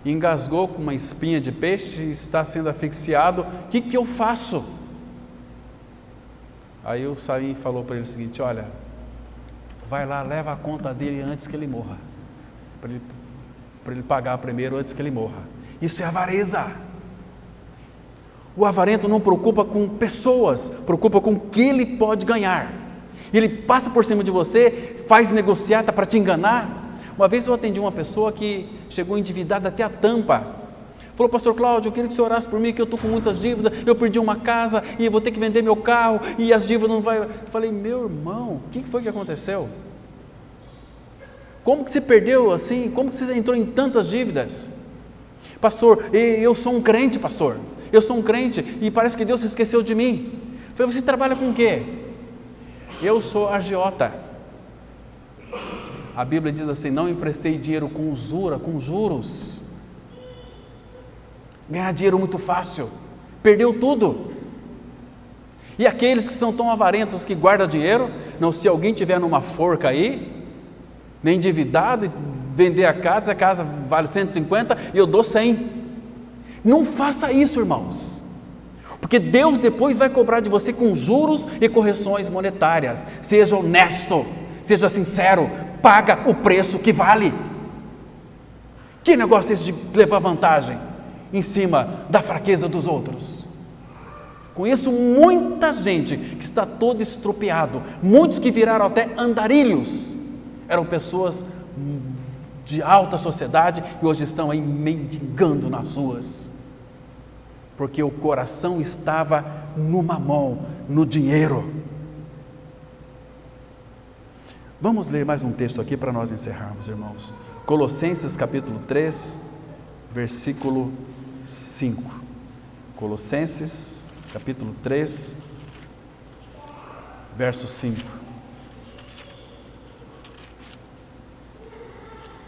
engasgou com uma espinha de peixe e está sendo asfixiado, o que eu faço? Aí o Salim falou para ele o seguinte: olha, vai lá, leva a conta dele antes que ele morra, para ele pagar primeiro antes que ele morra. Isso é avareza. O avarento não preocupa com pessoas, preocupa com o que ele pode ganhar. Ele passa por cima de você, faz negociata para te enganar. Uma vez eu atendi uma pessoa que chegou endividada até a tampa. Falou: pastor Cláudio, eu queria que você orasse por mim, que eu estou com muitas dívidas, eu perdi uma casa e vou ter que vender meu carro e as dívidas não vai. Eu falei: meu irmão, o que foi que aconteceu? Como que você perdeu assim? Como que você entrou em tantas dívidas? Pastor, eu sou um crente, pastor. Eu sou um crente e parece que Deus se esqueceu de mim. Eu falei: você trabalha com o quê? Eu sou agiota. A Bíblia diz assim: não emprestei dinheiro com usura, com juros. Ganhar dinheiro muito fácil, perdeu tudo. E aqueles que são tão avarentos que guardam dinheiro, não, se alguém tiver numa forca aí, nem endividado, e vender a casa vale 150 e eu dou 100. Não faça isso, irmãos, porque Deus depois vai cobrar de você com juros e correções monetárias. Seja honesto, seja sincero, paga o preço que vale. Que negócio é esse de levar vantagem em cima da fraqueza dos outros? Conheço muita gente que está todo estropiado, muitos que viraram até andarilhos, eram pessoas de alta sociedade e hoje estão aí mendigando nas ruas, porque o coração estava no mamão, no dinheiro. Vamos ler mais um texto aqui para nós encerrarmos, irmãos. Colossenses capítulo 3, versículo 5. Colossenses capítulo 3, verso 5.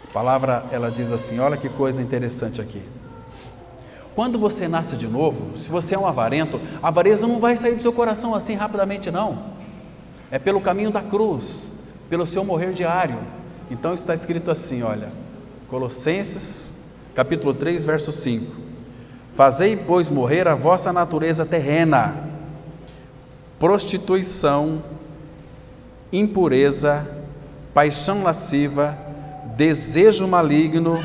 A palavra, ela diz assim, olha que coisa interessante aqui. Quando você nasce de novo, se você é um avarento, a avareza não vai sair do seu coração assim rapidamente, não. É pelo caminho da cruz, pelo seu morrer diário. Então está escrito assim, olha, Colossenses capítulo 3, verso 5. Fazei, pois, morrer a vossa natureza terrena, prostituição, impureza, paixão lasciva, desejo maligno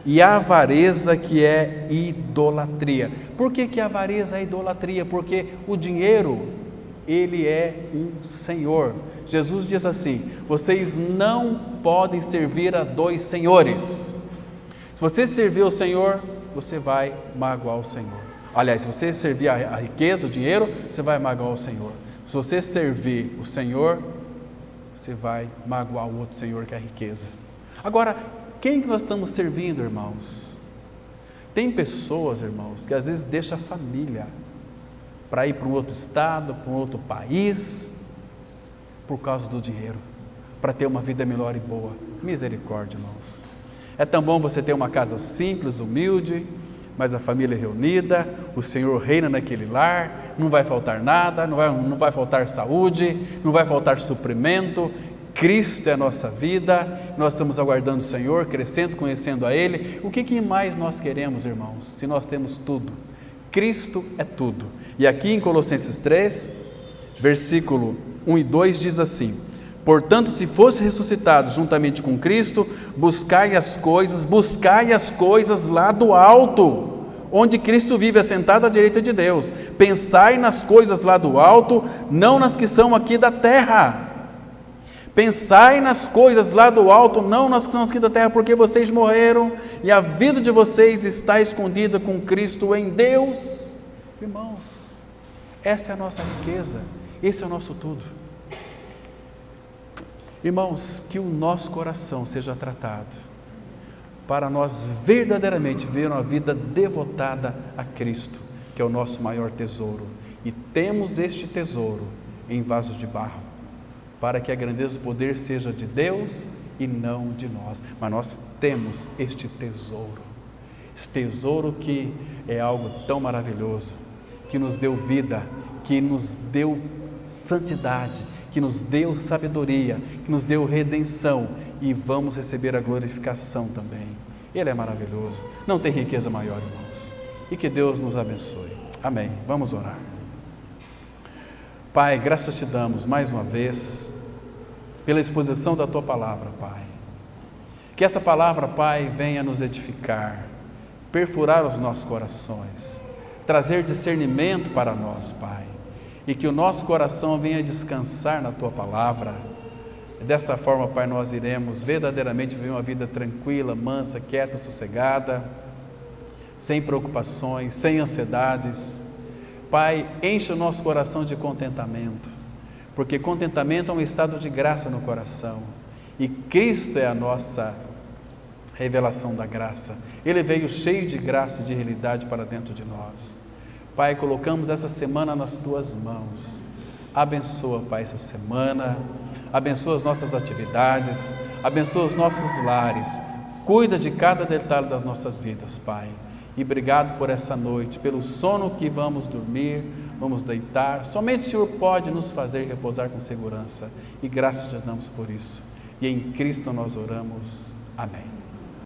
e avareza, que é idolatria. Por que a avareza é idolatria? Porque o dinheiro, ele é um senhor. Jesus diz assim: vocês não podem servir a dois senhores. Se você servir o Senhor, você vai magoar o Senhor. Aliás, se você servir a riqueza, o dinheiro, você vai magoar o Senhor. Se você servir o Senhor, você vai magoar o outro Senhor, que é a riqueza. Agora, quem que nós estamos servindo, irmãos? Tem pessoas, irmãos, que às vezes deixam a família para ir para um outro estado, para um outro país, por causa do dinheiro, para ter uma vida melhor e boa. Misericórdia, irmãos. É tão bom você ter uma casa simples, humilde, mas a família é reunida, o Senhor reina naquele lar, não vai faltar nada, não vai faltar saúde, não vai faltar suprimento. Cristo é a nossa vida, nós estamos aguardando o Senhor, crescendo, conhecendo a Ele. O que mais nós queremos, irmãos, se nós temos tudo? Cristo é tudo. E aqui em Colossenses 3, versículo 1 e 2 diz assim: portanto, se fosse ressuscitado juntamente com Cristo, buscai as coisas lá do alto, onde Cristo vive assentado à direita de Deus. Pensai nas coisas lá do alto, não nas que são aqui da terra. Pensai nas coisas lá do alto, não nas que são aqui da terra, porque vocês morreram e a vida de vocês está escondida com Cristo em Deus. Irmãos, essa é a nossa riqueza, esse é o nosso tudo. Irmãos, que o nosso coração seja tratado para nós verdadeiramente viver uma vida devotada a Cristo, que é o nosso maior tesouro. E temos este tesouro em vasos de barro, para que a grandeza do poder seja de Deus e não de nós. Mas nós temos este tesouro que é algo tão maravilhoso, que nos deu vida, que nos deu santidade, que nos deu sabedoria, que nos deu redenção, e vamos receber a glorificação também. Ele é maravilhoso, não tem riqueza maior, irmãos. E que Deus nos abençoe. Amém. Vamos orar. Pai, graças te damos mais uma vez pela exposição da Tua Palavra, Pai. Que essa palavra, Pai, venha nos edificar, perfurar os nossos corações, trazer discernimento para nós, Pai, e que o nosso coração venha descansar na Tua Palavra. Dessa forma, Pai, nós iremos verdadeiramente viver uma vida tranquila, mansa, quieta, sossegada, sem preocupações, sem ansiedades. Pai, enche o nosso coração de contentamento, porque contentamento é um estado de graça no coração, e Cristo é a nossa revelação da graça. Ele veio cheio de graça e de realidade para dentro de nós. Pai, colocamos essa semana nas Tuas mãos. Abençoa, Pai, essa semana, abençoa as nossas atividades, abençoa os nossos lares, cuida de cada detalhe das nossas vidas, Pai. E obrigado por essa noite, pelo sono que vamos dormir, vamos deitar. Somente o Senhor pode nos fazer repousar com segurança, e graças te damos por isso. E em Cristo nós oramos. Amém.